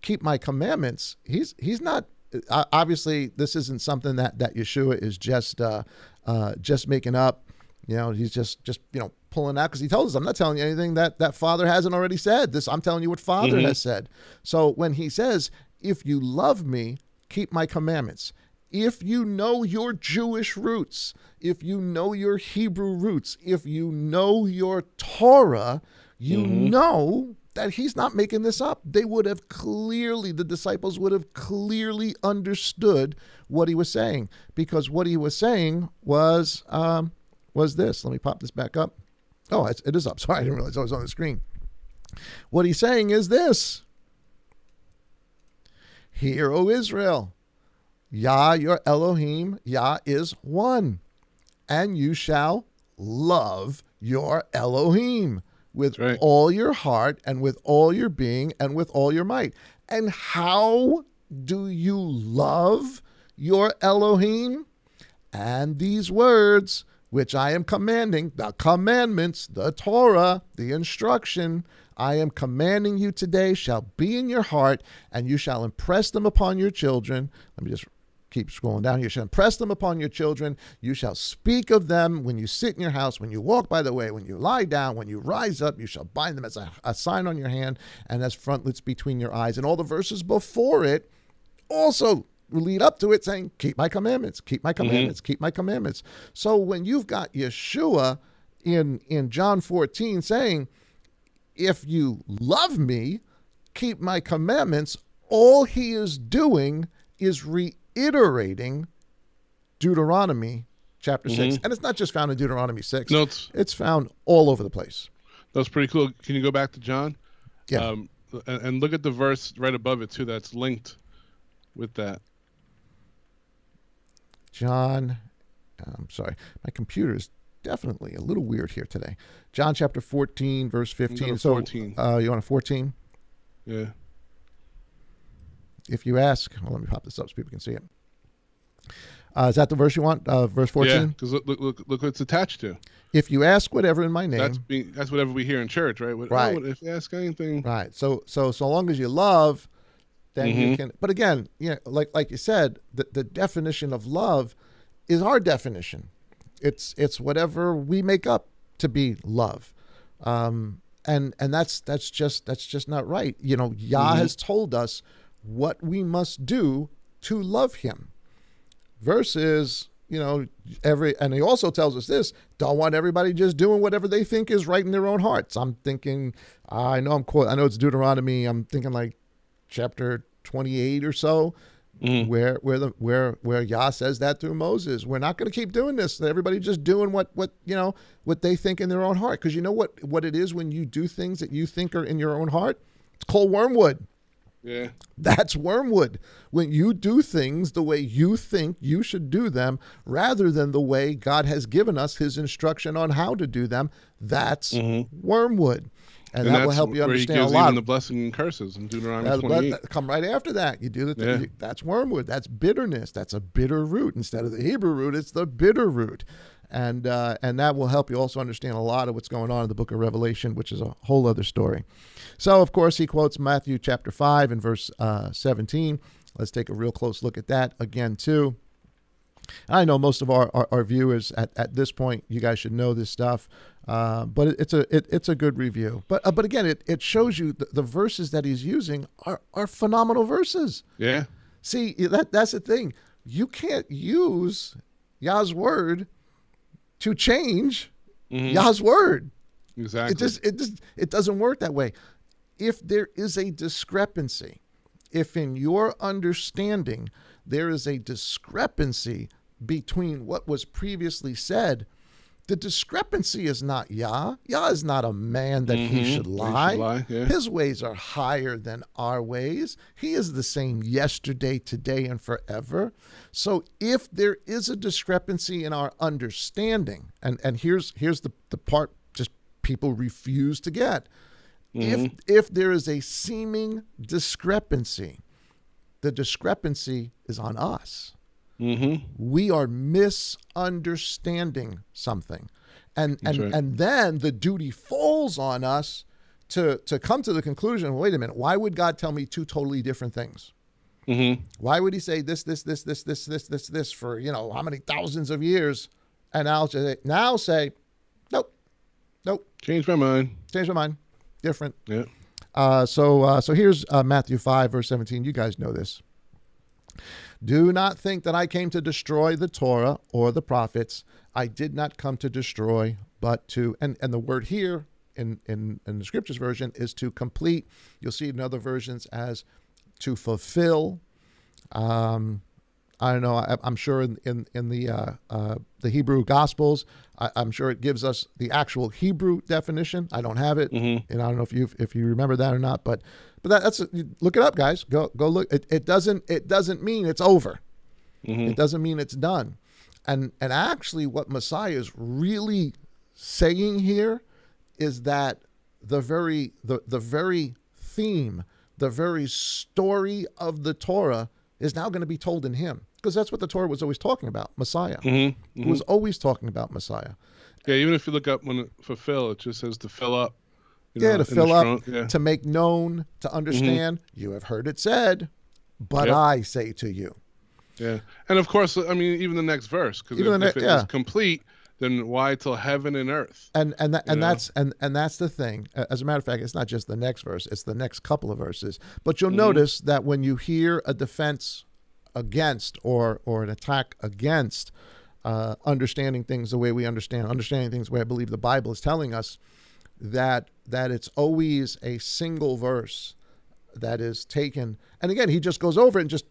keep my commandments, he's not. Obviously, this isn't something that Yeshua is just making up. He's just pulling out, because he told us, I'm not telling you anything that Father hasn't already said. This, I'm telling you what Father has said. So when he says, if you love me, keep my commandments. If you know your Jewish roots, if you know your Hebrew roots, if you know your Torah, you know that he's not making this up. The disciples would have clearly understood what he was saying, because what he was saying was this. Let me pop this back up. Oh, it is up. Sorry, I didn't realize I was on the screen. What he's saying is this. Hear, O Israel, Yah, your Elohim, Yah is one, and you shall love your Elohim with all your heart and with all your being and with all your might. And how do you love your Elohim? And these words, which I am commanding, the commandments, the Torah, the instruction, I am commanding you today, shall be in your heart, and you shall impress them upon your children. Let me just keep scrolling down here. You shall impress them upon your children. You shall speak of them when you sit in your house, when you walk by the way, when you lie down, when you rise up. You shall bind them as a sign on your hand and as frontlets between your eyes. And all the verses before it also lead up to it saying, keep my commandments, keep my commandments, keep my commandments. So when you've got Yeshua in John 14 saying, if you love me, keep my commandments, all he is doing is reiterating Deuteronomy chapter 6. And it's not just found in Deuteronomy 6. No, it's found all over the place. That's pretty cool. Can you go back to John? Yeah. And look at the verse right above it too that's linked with that. John, I'm sorry, my computer is definitely a little weird here today. John chapter 14, verse 15. So 14. You want a 14? Yeah. If you ask, well, let me pop this up so people can see it. Is that the verse you want? Verse 14? Yeah, because look what it's attached to. If you ask whatever in my name. That's whatever we hear in church, right? Right. If you ask anything. Right. So long as you love, then you can. But again, like you said, the definition of love is our definition. It's whatever we make up to be love. And that's just not right. Yah has told us what we must do to love him. Versus, and he also tells us this: don't want everybody just doing whatever they think is right in their own hearts. I'm thinking, I know it's Deuteronomy. I'm thinking like chapter 28 or so, where Yah says that through Moses. We're not going to keep doing this. Everybody just doing what they think in their own heart. Because you know what it is when you do things that you think are in your own heart? It's called wormwood. Yeah. That's wormwood. When you do things the way you think you should do them, rather than the way God has given us his instruction on how to do them, that's wormwood. And that will help you understand a lot. He gives even the blessing and curses in Deuteronomy 28. Come right after that. You do the thing. That's wormwood. That's bitterness. That's a bitter root. Instead of the Hebrew root, it's the bitter root. And that will help you also understand a lot of what's going on in the book of Revelation, which is a whole other story. So, of course, he quotes Matthew chapter 5 and verse 17. Let's take a real close look at that again, too. I know most of our viewers at this point, you guys should know this stuff, but it's a good review. But again, it shows you the verses that he's using are phenomenal verses. Yeah. See, that's the thing. You can't use Yah's word to change Yah's word. Exactly. It doesn't work that way. If there is a discrepancy, if in your understanding there is a discrepancy between what was previously said, the discrepancy is not Yah. Yah is not a man that he should lie. His ways are higher than our ways. He is the same yesterday, today, and forever. So if there is a discrepancy in our understanding, and here's the part just people refuse to get. If there is a seeming discrepancy, the discrepancy is on us. We are misunderstanding something. And then the duty falls on us to come to the conclusion, wait a minute, why would God tell me two totally different things? Why would he say this for, how many thousands of years? And I'll now say, nope. Change my mind. Different. Yeah. So here's Matthew 5, verse 17. You guys know this. Do not think that I came to destroy the Torah or the prophets. I did not come to destroy, but to, and the word here in the scriptures version is to complete. You'll see in other versions as to fulfill. I don't know. I'm sure in the Hebrew Gospels, I'm sure it gives us the actual Hebrew definition. I don't have it, and I don't know if you remember that or not. But that's look it up, guys. Go look. It doesn't mean it's over. It doesn't mean it's done. And actually, what Messiah is really saying here is that the very theme, the very story of the Torah is now going to be told in him, because that's what the Torah was always talking about, Messiah. It was always talking about Messiah. Yeah, even if you look up when it fulfill, it just says to fill up. To fill up, to make known, to understand. You have heard it said, but I say to you. Yeah, and of course, I mean, even the next verse, because if it is complete, then why till heaven and earth? And that's the thing. As a matter of fact, it's not just the next verse; it's the next couple of verses. But you'll notice that when you hear a defense against or an attack against understanding things the way we understanding things the way I believe the Bible is telling us, that it's always a single verse that is taken. And again, he just goes over it and just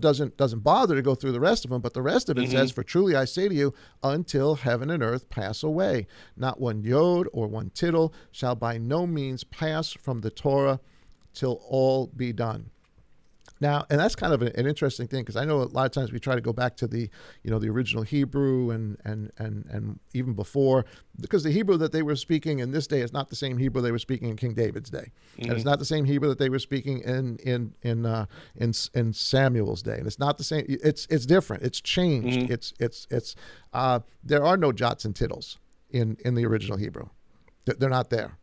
doesn't bother to go through the rest of them. But the rest of it says, for truly I say to you, until heaven and earth pass away, not one yod or one tittle shall by no means pass from the Torah till all be done. Now, and that's kind of an interesting thing, because I know a lot of times we try to go back to the, the original Hebrew and even before, because the Hebrew that they were speaking in this day is not the same Hebrew they were speaking in King David's day, and it's not the same Hebrew that they were speaking in Samuel's day, and it's not the same. It's different. It's changed. It's there are no jots and tittles in the original Hebrew. They're not there,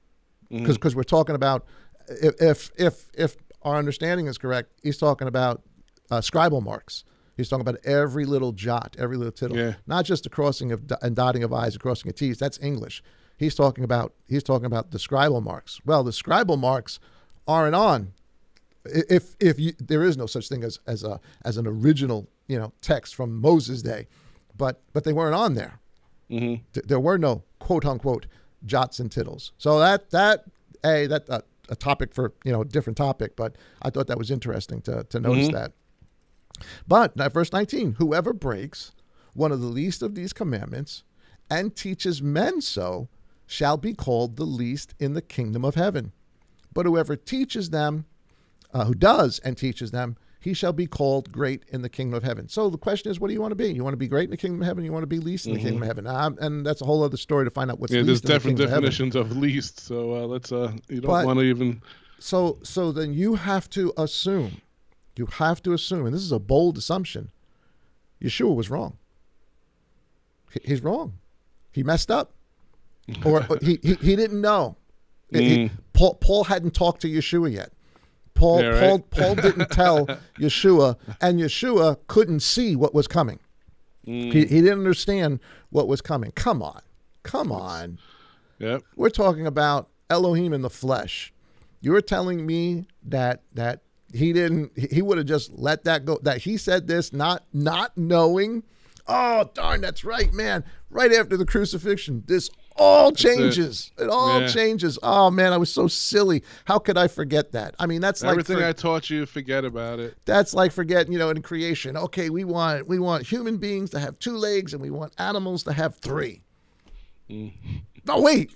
because we're talking about, if our understanding is correct, he's talking about scribal marks. He's talking about every little jot, every little tittle, not just the crossing of and dotting of I's and crossing of T's. That's English. He's talking about the scribal marks. Well, the scribal marks aren't on. If there is no such thing as an original text from Moses' day, but they weren't on there. There were no quote unquote jots and tittles. So that a topic for a different topic, but I thought that was interesting to notice that. But verse 19, whoever breaks one of the least of these commandments and teaches men so shall be called the least in the kingdom of heaven. But whoever teaches them, who does and teaches them, he shall be called great in the kingdom of heaven. So the question is, what do you want to be? You want to be great in the kingdom of heaven? You want to be least in the kingdom of heaven? And that's a whole other story to find out what's least in the kingdom of heaven. There's different definitions of least. So let's, you don't want to even. So then you have to assume, and this is a bold assumption, Yeshua was wrong. He's wrong. He messed up. Or he didn't know. Paul hadn't talked to Yeshua yet. Paul didn't tell Yeshua, and Yeshua couldn't see what was coming. He didn't understand what was coming. Come on. Yep. We're talking about Elohim in the flesh. You're telling me that he would have just let that go, that he said this not knowing? Oh, darn, that's right, man. Right after the crucifixion, this all changes. It all changes. Oh, man, I was so silly. How could I forget that? I mean, that's like everything I taught you, forget about it. That's like forgetting, in creation. Okay, we want human beings to have 2 legs, and we want animals to have 3. No, wait,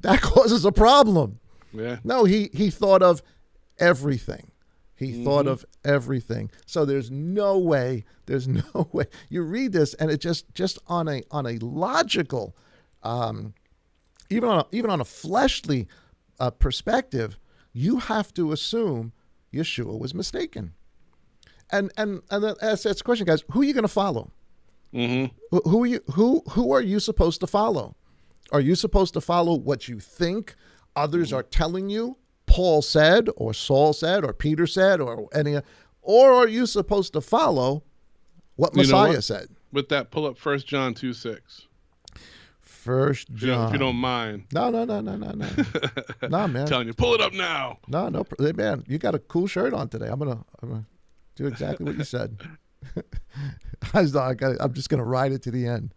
that causes a problem. Yeah. No, he thought of everything. He thought of everything. So there's no way. You read this, and it just on a logical, even on a fleshly perspective, you have to assume Yeshua was mistaken. And that's the question, guys. Who are you going to follow? Who are you supposed to follow? Are you supposed to follow what you think others are telling you? Paul said, or Saul said, or Peter said, or are you supposed to follow what Messiah said? With that, pull up 1 John 2:6. 1 John. If you don't mind. No. No, man. I'm telling you, pull it up now. No, man. You got a cool shirt on today. I'm gonna do exactly what you said. I'm just gonna ride it to the end.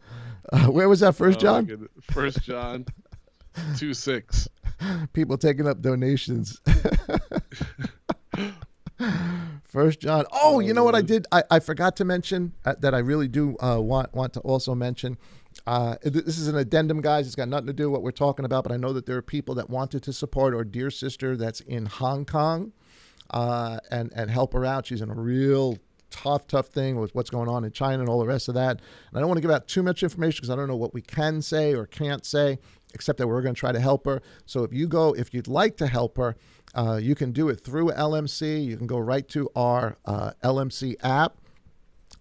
Where was that? 1 John. 1 John 2:6. People taking up donations. 1 John. Oh, you know what I did? I forgot to mention that I really do want to also mention. This is an addendum, guys. It's got nothing to do with what we're talking about, but I know that there are people that wanted to support our dear sister that's in Hong Kong and help her out. She's in a real tough thing with what's going on in China and all the rest of that. And I don't want to give out too much information because I don't know what we can say or can't say, except that we're going to try to help her. So if you'd like to help her, you can do it through LMC. You can go right to our LMC app.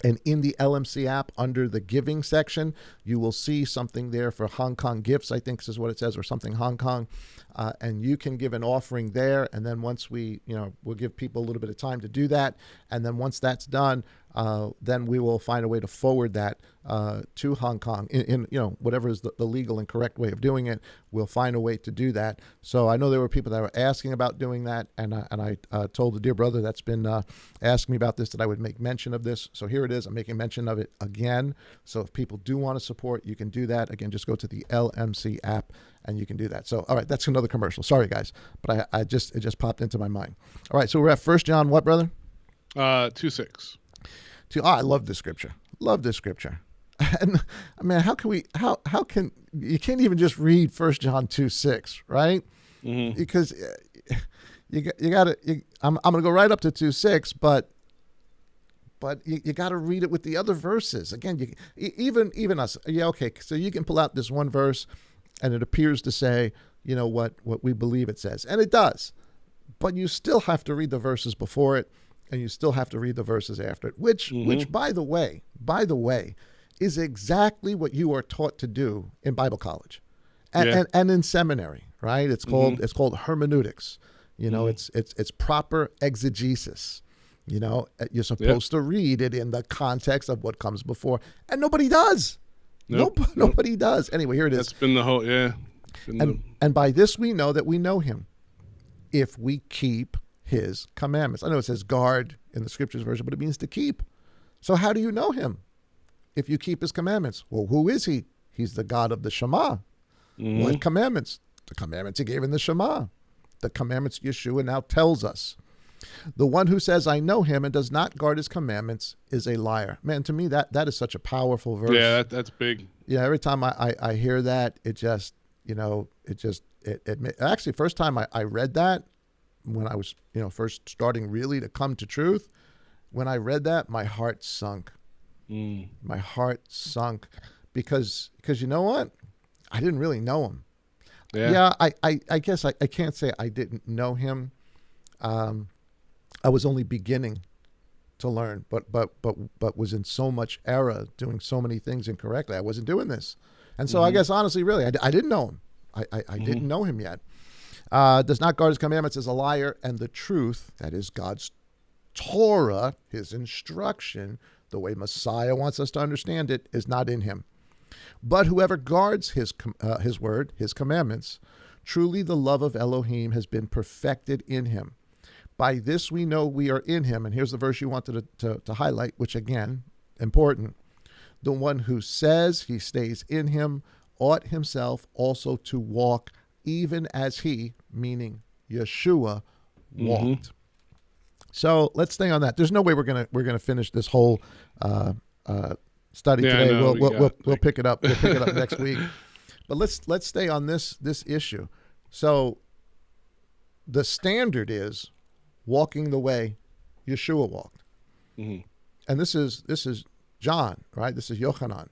And in the LMC app, under the giving section, you will see something there for Hong Kong gifts, I think this is what it says, or something Hong Kong. And you can give an offering there. And then once we'll give people a little bit of time to do that. And then once that's done, then we will find a way to forward that to Hong Kong in whatever is the legal and correct way of doing it. We'll find a way to do that. So I know there were people that were asking about doing that, and I told the dear brother that's been asking me about this that I would make mention of this. So here it is. I'm making mention of it again. So if people do want to support, you can do that. Again, just go to the LMC app and you can do that. So all right, that's another commercial. Sorry guys, but it just popped into my mind. All right, so we're at 1 John what, brother? 2:6. I love this scripture. And I mean, how can you can't even just read 1 John 2:6, right? Because I'm going to go right up to 2:6, but but you got to read it with the other verses. Again, even us, yeah, okay, so you can pull out this one verse, and it appears to say, what we believe it says, and it does, but you still have to read the verses before it, and you still have to read the verses after it, which by the way, is exactly what you are taught to do in Bible college, and in seminary, right? It's called hermeneutics. It's proper exegesis. You're supposed to read it in the context of what comes before, and nobody does. Nobody does. Anyway, here it is. That's been the whole, And by this we know that we know him, if we keep his commandments. I know it says guard in the scriptures version, but it means to keep. So how do you know him? If you keep his commandments. Well, who is he? He's the God of the Shema. What commandments? The commandments he gave in the Shema. The commandments Yeshua now tells us. The one who says, I know him and does not guard his commandments is a liar. Man, to me, that is such a powerful verse. Yeah, that's big. Yeah, every time I hear that, it just, actually, first time I read that, when I was, first starting really to come to truth, when I read that, my heart sunk. My heart sunk because you know what? I didn't really know him. Yeah, I guess I can't say I didn't know him. I was only beginning to learn, but was in so much error, doing so many things incorrectly. I wasn't doing this. And so I guess honestly, really, I didn't know him. I didn't know him yet. Does not guard his commandments is a liar, and the truth, that is God's Torah, his instruction, the way Messiah wants us to understand it, is not in him. But whoever guards his word, his commandments, truly the love of Elohim has been perfected in him. By this we know we are in him. And here's the verse you wanted to highlight, which again, important. The one who says he stays in him ought himself also to walk even as he, meaning Yeshua, walked. So let's stay on that. There's no way we're gonna finish this whole study today. We'll pick it up. We'll pick it up next week. But let's stay on this issue. So the standard is walking the way Yeshua walked, and this is John, right? This is Yochanan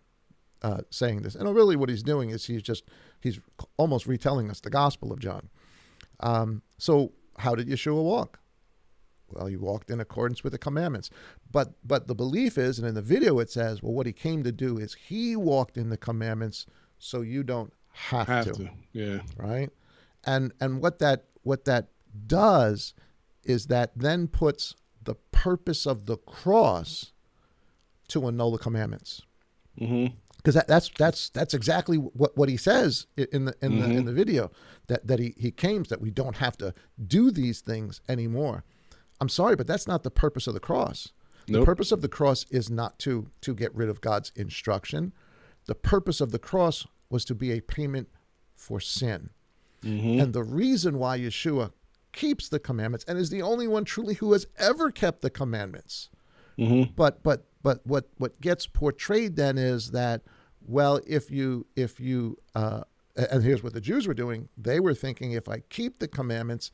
saying this, and really what he's doing is he's almost retelling us the Gospel of John. So how did Yeshua walk? Well, he walked in accordance with the commandments. But the belief is, and in the video it says, well, what he came to do is he walked in the commandments so you don't have to. Yeah. Right? And what that does is that then puts the purpose of the cross to annul the commandments. Because that's exactly what he says in the video, that he came that we don't have to do these things anymore. I'm sorry, but that's not the purpose of the cross. Nope. The purpose of the cross is not to get rid of God's instruction. The purpose of the cross was to be a payment for sin. And the reason why Yeshua keeps the commandments and is the only one truly who has ever kept the commandments. But what gets portrayed then is that, well, if you and here's what the Jews were doing. They were thinking, if I keep the commandments,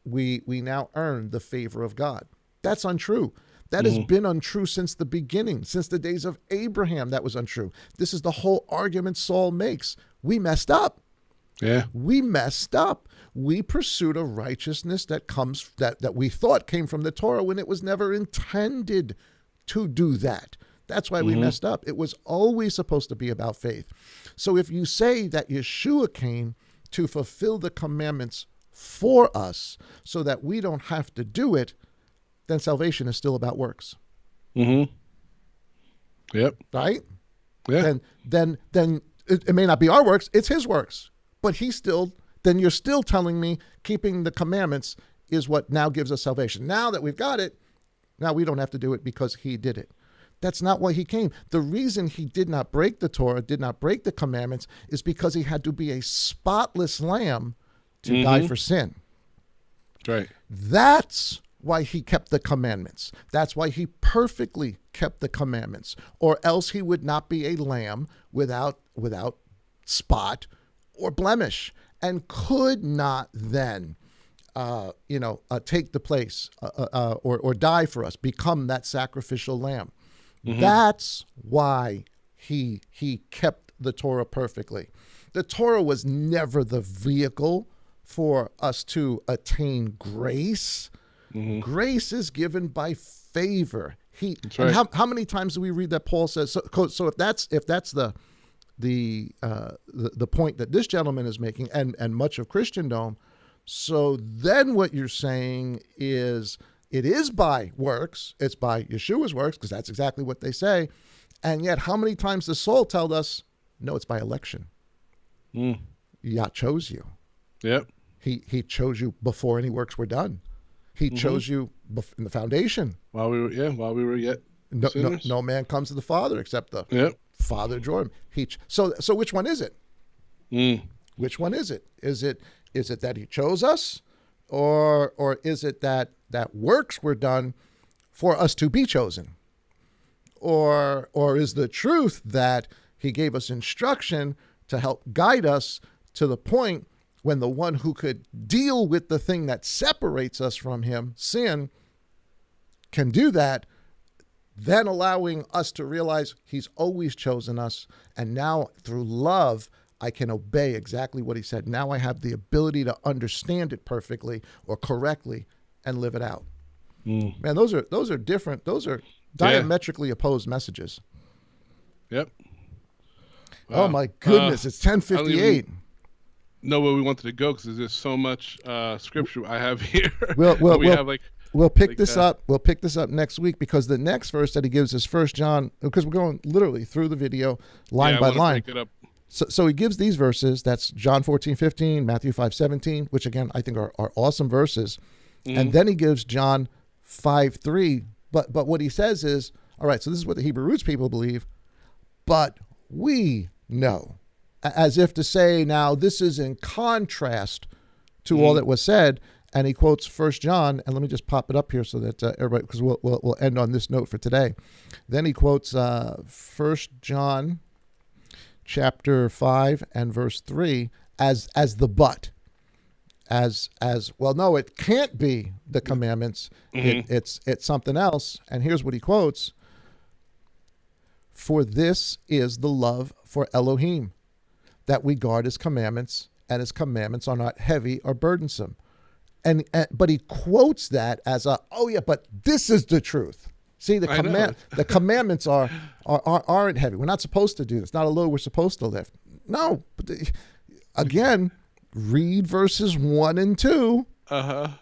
we now earn the favor of God. That's untrue. That has been untrue since the beginning, since the days of Abraham. That was untrue. This is the whole argument Saul makes. We messed up. Yeah. We messed up. We pursued a righteousness that we thought came from the Torah when it was never intended to do that. That's why we messed up. It was always supposed to be about faith. So if you say that Yeshua came to fulfill the commandments for us so that we don't have to do it, then salvation is still about works. Yep. Right? Yeah. Then it may not be our works, it's his works. But then you're still telling me keeping the commandments is what now gives us salvation. Now that we've got it, now we don't have to do it because he did it. That's not why he came. The reason he did not break the Torah, did not break the commandments, is because he had to be a spotless lamb to die for sin. Right. That's why he kept the commandments. That's why he perfectly kept the commandments, or else he would not be a lamb without spot or blemish, and could not then take the place or die for us, become that sacrificial lamb. That's why he kept the Torah perfectly. The Torah was never the vehicle for us to attain grace. Grace is given by favor. That's right. And how many times do we read that Paul says? So if that's the point that this gentleman is making, and much of Christendom, so then what you're saying is it is by works. It's by Yeshua's works, because that's exactly what they say. And yet, how many times does Saul tell us, no, it's by election? Yah chose you. Yep. He chose you before any works were done. He chose you in the foundation. While we were yet sinners. No man comes to the Father except the Father drew him. So which one is it? Which one is it? Is it that he chose us, or is it that works were done for us to be chosen? Or is the truth that he gave us instruction to help guide us to the point when the one who could deal with the thing that separates us from him, sin, can do that, then allowing us to realize he's always chosen us, and now through love I can obey exactly what he said. Now I have the ability to understand it perfectly or correctly and live it out. Man, those are different. Those are diametrically opposed messages. Yep. Wow. Oh my goodness, it's 10:58. Know where we wanted to go because there's so much scripture I have here. We'll pick this up. We'll pick this up next week, because the next verse that he gives is 1 John, because we're going literally through the video line by line. Break it up. So he gives these verses. That's John 14:15, Matthew 5:17, which again I think are awesome verses. And then he gives John 5:3. But what he says is, all right, so this is what the Hebrew roots people believe, but we know, as if to say, now this is in contrast to all that was said. And he quotes 1 John, and let me just pop it up here so that everybody, because we'll end on this note for today. Then he quotes 1 John chapter 5 and verse 3 as the but. As well, no, it can't be the commandments. It's something else. And here's what he quotes: "For this is the love for Elohim, that we guard his commandments, and his commandments are not heavy or burdensome." But he quotes that as but this is the truth. See, the commandments aren't heavy. We're not supposed to do this. Not a load we're supposed to lift. No, but again, read verses 1 and 2. And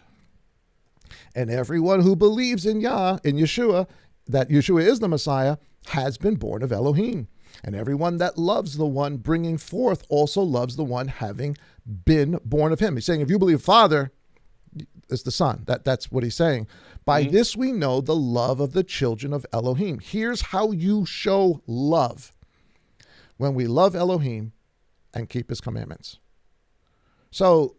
everyone who believes in Yeshua, that Yeshua is the Messiah, has been born of Elohim. And everyone that loves the one bringing forth also loves the one having been born of him. He's saying, if you believe Father, it's the Son. That's what he's saying. By this we know the love of the children of Elohim. Here's how you show love: when we love Elohim and keep his commandments. So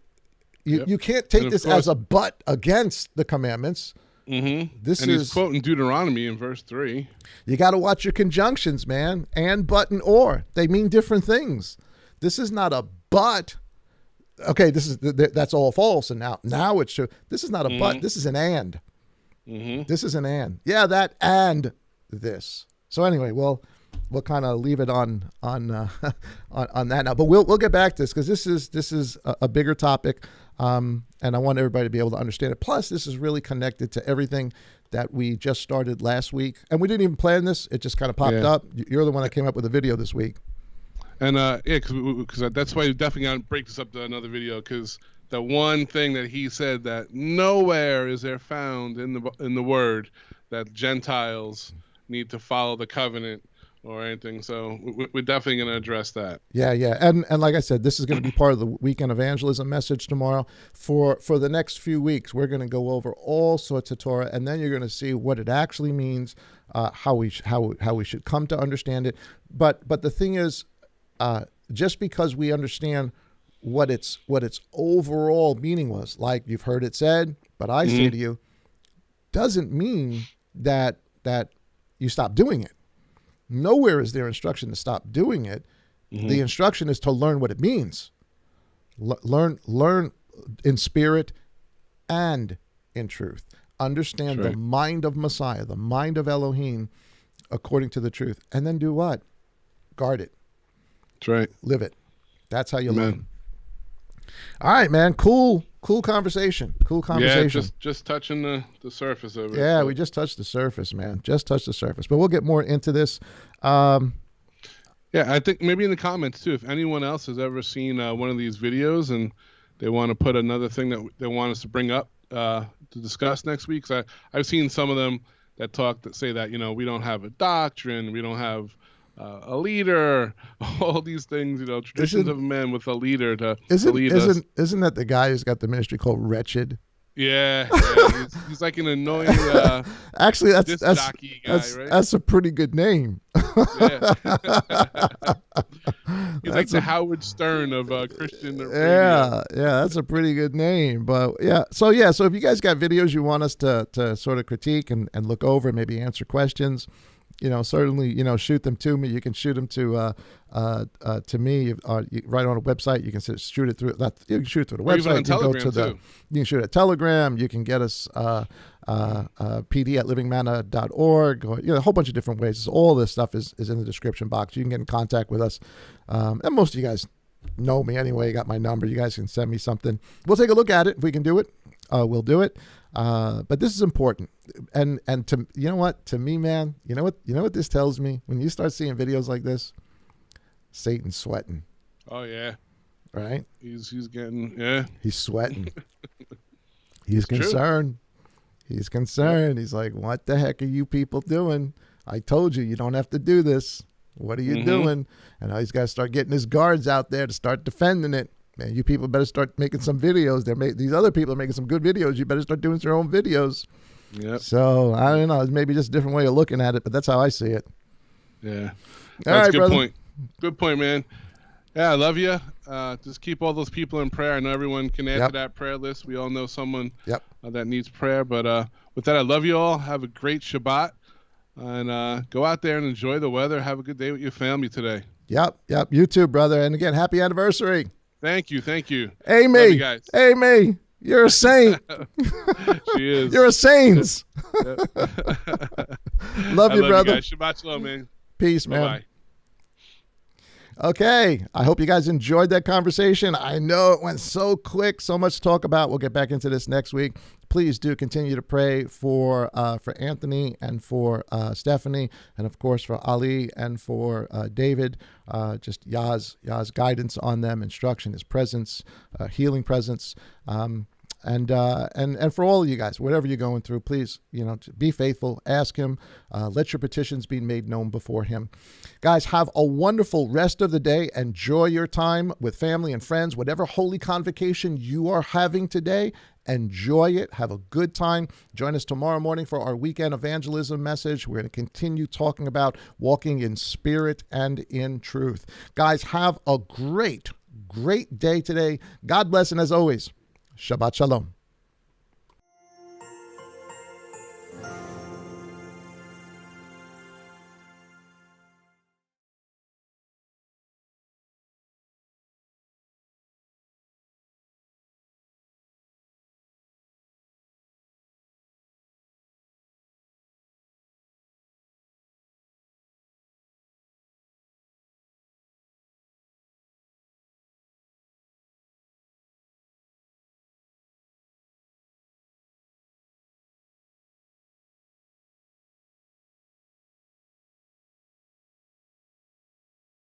you can't take this as a but against the commandments. He's quoting Deuteronomy in verse 3. You got to watch your conjunctions, man. And, but, and or. They mean different things. This is not a but. Okay, that's all false, and now it's true. This is not a but. This is an and. This is an and. Yeah, that and this. So anyway, we'll kind of leave it on that now. But we'll get back to this, because this is a bigger topic, and I want everybody to be able to understand it. Plus, this is really connected to everything that we just started last week, and we didn't even plan this. It just kind of popped up. You're the one that came up with the video this week. And because that's why you definitely got to break this up to another video, because the one thing that he said that nowhere is there found in the word that Gentiles need to follow the covenant or anything. So we're definitely going to address that. Yeah. And like I said, this is going to be part of the weekend evangelism message tomorrow. For the next few weeks, we're going to go over all sorts of Torah, and then you're going to see what it actually means, how we should come to understand it. But the thing is, just because we understand what its overall meaning was, like you've heard it said, but I say to you, doesn't mean that you stop doing it. Nowhere is there instruction to stop doing it. The instruction is to learn what it means. Learn in spirit and in truth. Understand That's the right. mind of Messiah, the mind of Elohim, according to the truth. And then do what? Guard it. That's right. Live it. That's how you love Amen. him. All right, man. Cool conversation. Cool conversation. Yeah, just touching the surface of it. Yeah, but- we just touched the surface, man. Just touched the surface. But we'll get more into this. Yeah, I think maybe in the comments too, if anyone else has ever seen one of these videos and they want to put another thing that they want us to bring up to discuss next week. 'Cause I've seen some of them that say that, we don't have a doctrine, we don't have a leader, all these things, traditions of men with a leader to lead us. Isn't that the guy who's got the ministry called Wretched? Yeah, he's like an annoying Actually, disc jockey guy, right? that's a pretty good name. Yeah. He's like the Howard Stern of Christian radio. Yeah, that's a pretty good name. But so if you guys got videos you want us to sort of critique and look over and maybe answer questions, certainly, shoot them to me. You can shoot them to me right on a website. You can shoot it through that. You can shoot it through the Or even website. on Telegram, too. You can shoot it at Telegram. You can get us PD at livingmanna.org. Or, a whole bunch of different ways. All this stuff is in the description box. You can get in contact with us. And most of you guys know me anyway. You got my number. You guys can send me something. We'll take a look at it. If we can do it, we'll do it. But this is important. And to to me, man, you know what this tells me? When you start seeing videos like this, Satan's sweating. Oh yeah, right? He's getting He's sweating. He's True. concerned. He's concerned. He's like, what the heck are you people doing? I told you don't have to do this. What are you doing? And now he's got to start getting his guards out there to start defending it. Man, you people better start making some videos. These other people are making some good videos. You better start doing your own videos. Yep. So I don't know. It's maybe just a different way of looking at it, but that's how I see it. Yeah. All right, a good brother. point. Good point, man. Yeah, I love you. Just keep all those people in prayer. I know everyone can add to that prayer list. We all know someone that needs prayer. But with that, I love you all. Have a great Shabbat. And go out there and enjoy the weather. Have a good day with your family today. Yep. You too, brother. And again, happy anniversary. Thank you. Amy. Love you guys. Amy. You're a saint. She is. You're a saint. Love you, brother. You guys. Shabbat shalom, man. Peace, man. Bye-bye. Okay. I hope you guys enjoyed that conversation. I know it went so quick, so much to talk about. We'll get back into this next week. Please do continue to pray for Anthony and for Stephanie, and of course for Ali and for David. Just Yah's guidance on them, instruction, His presence, healing presence, and for all of you guys, whatever you're going through, please, be faithful. Ask Him. Let your petitions be made known before Him. Guys, have a wonderful rest of the day. Enjoy your time with family and friends. Whatever holy convocation you are having today, enjoy it. Have a good time. Join us tomorrow morning for our weekend evangelism message. We're going to continue talking about walking in spirit and in truth. Guys, have a great day today. God bless, and as always, Shabbat Shalom.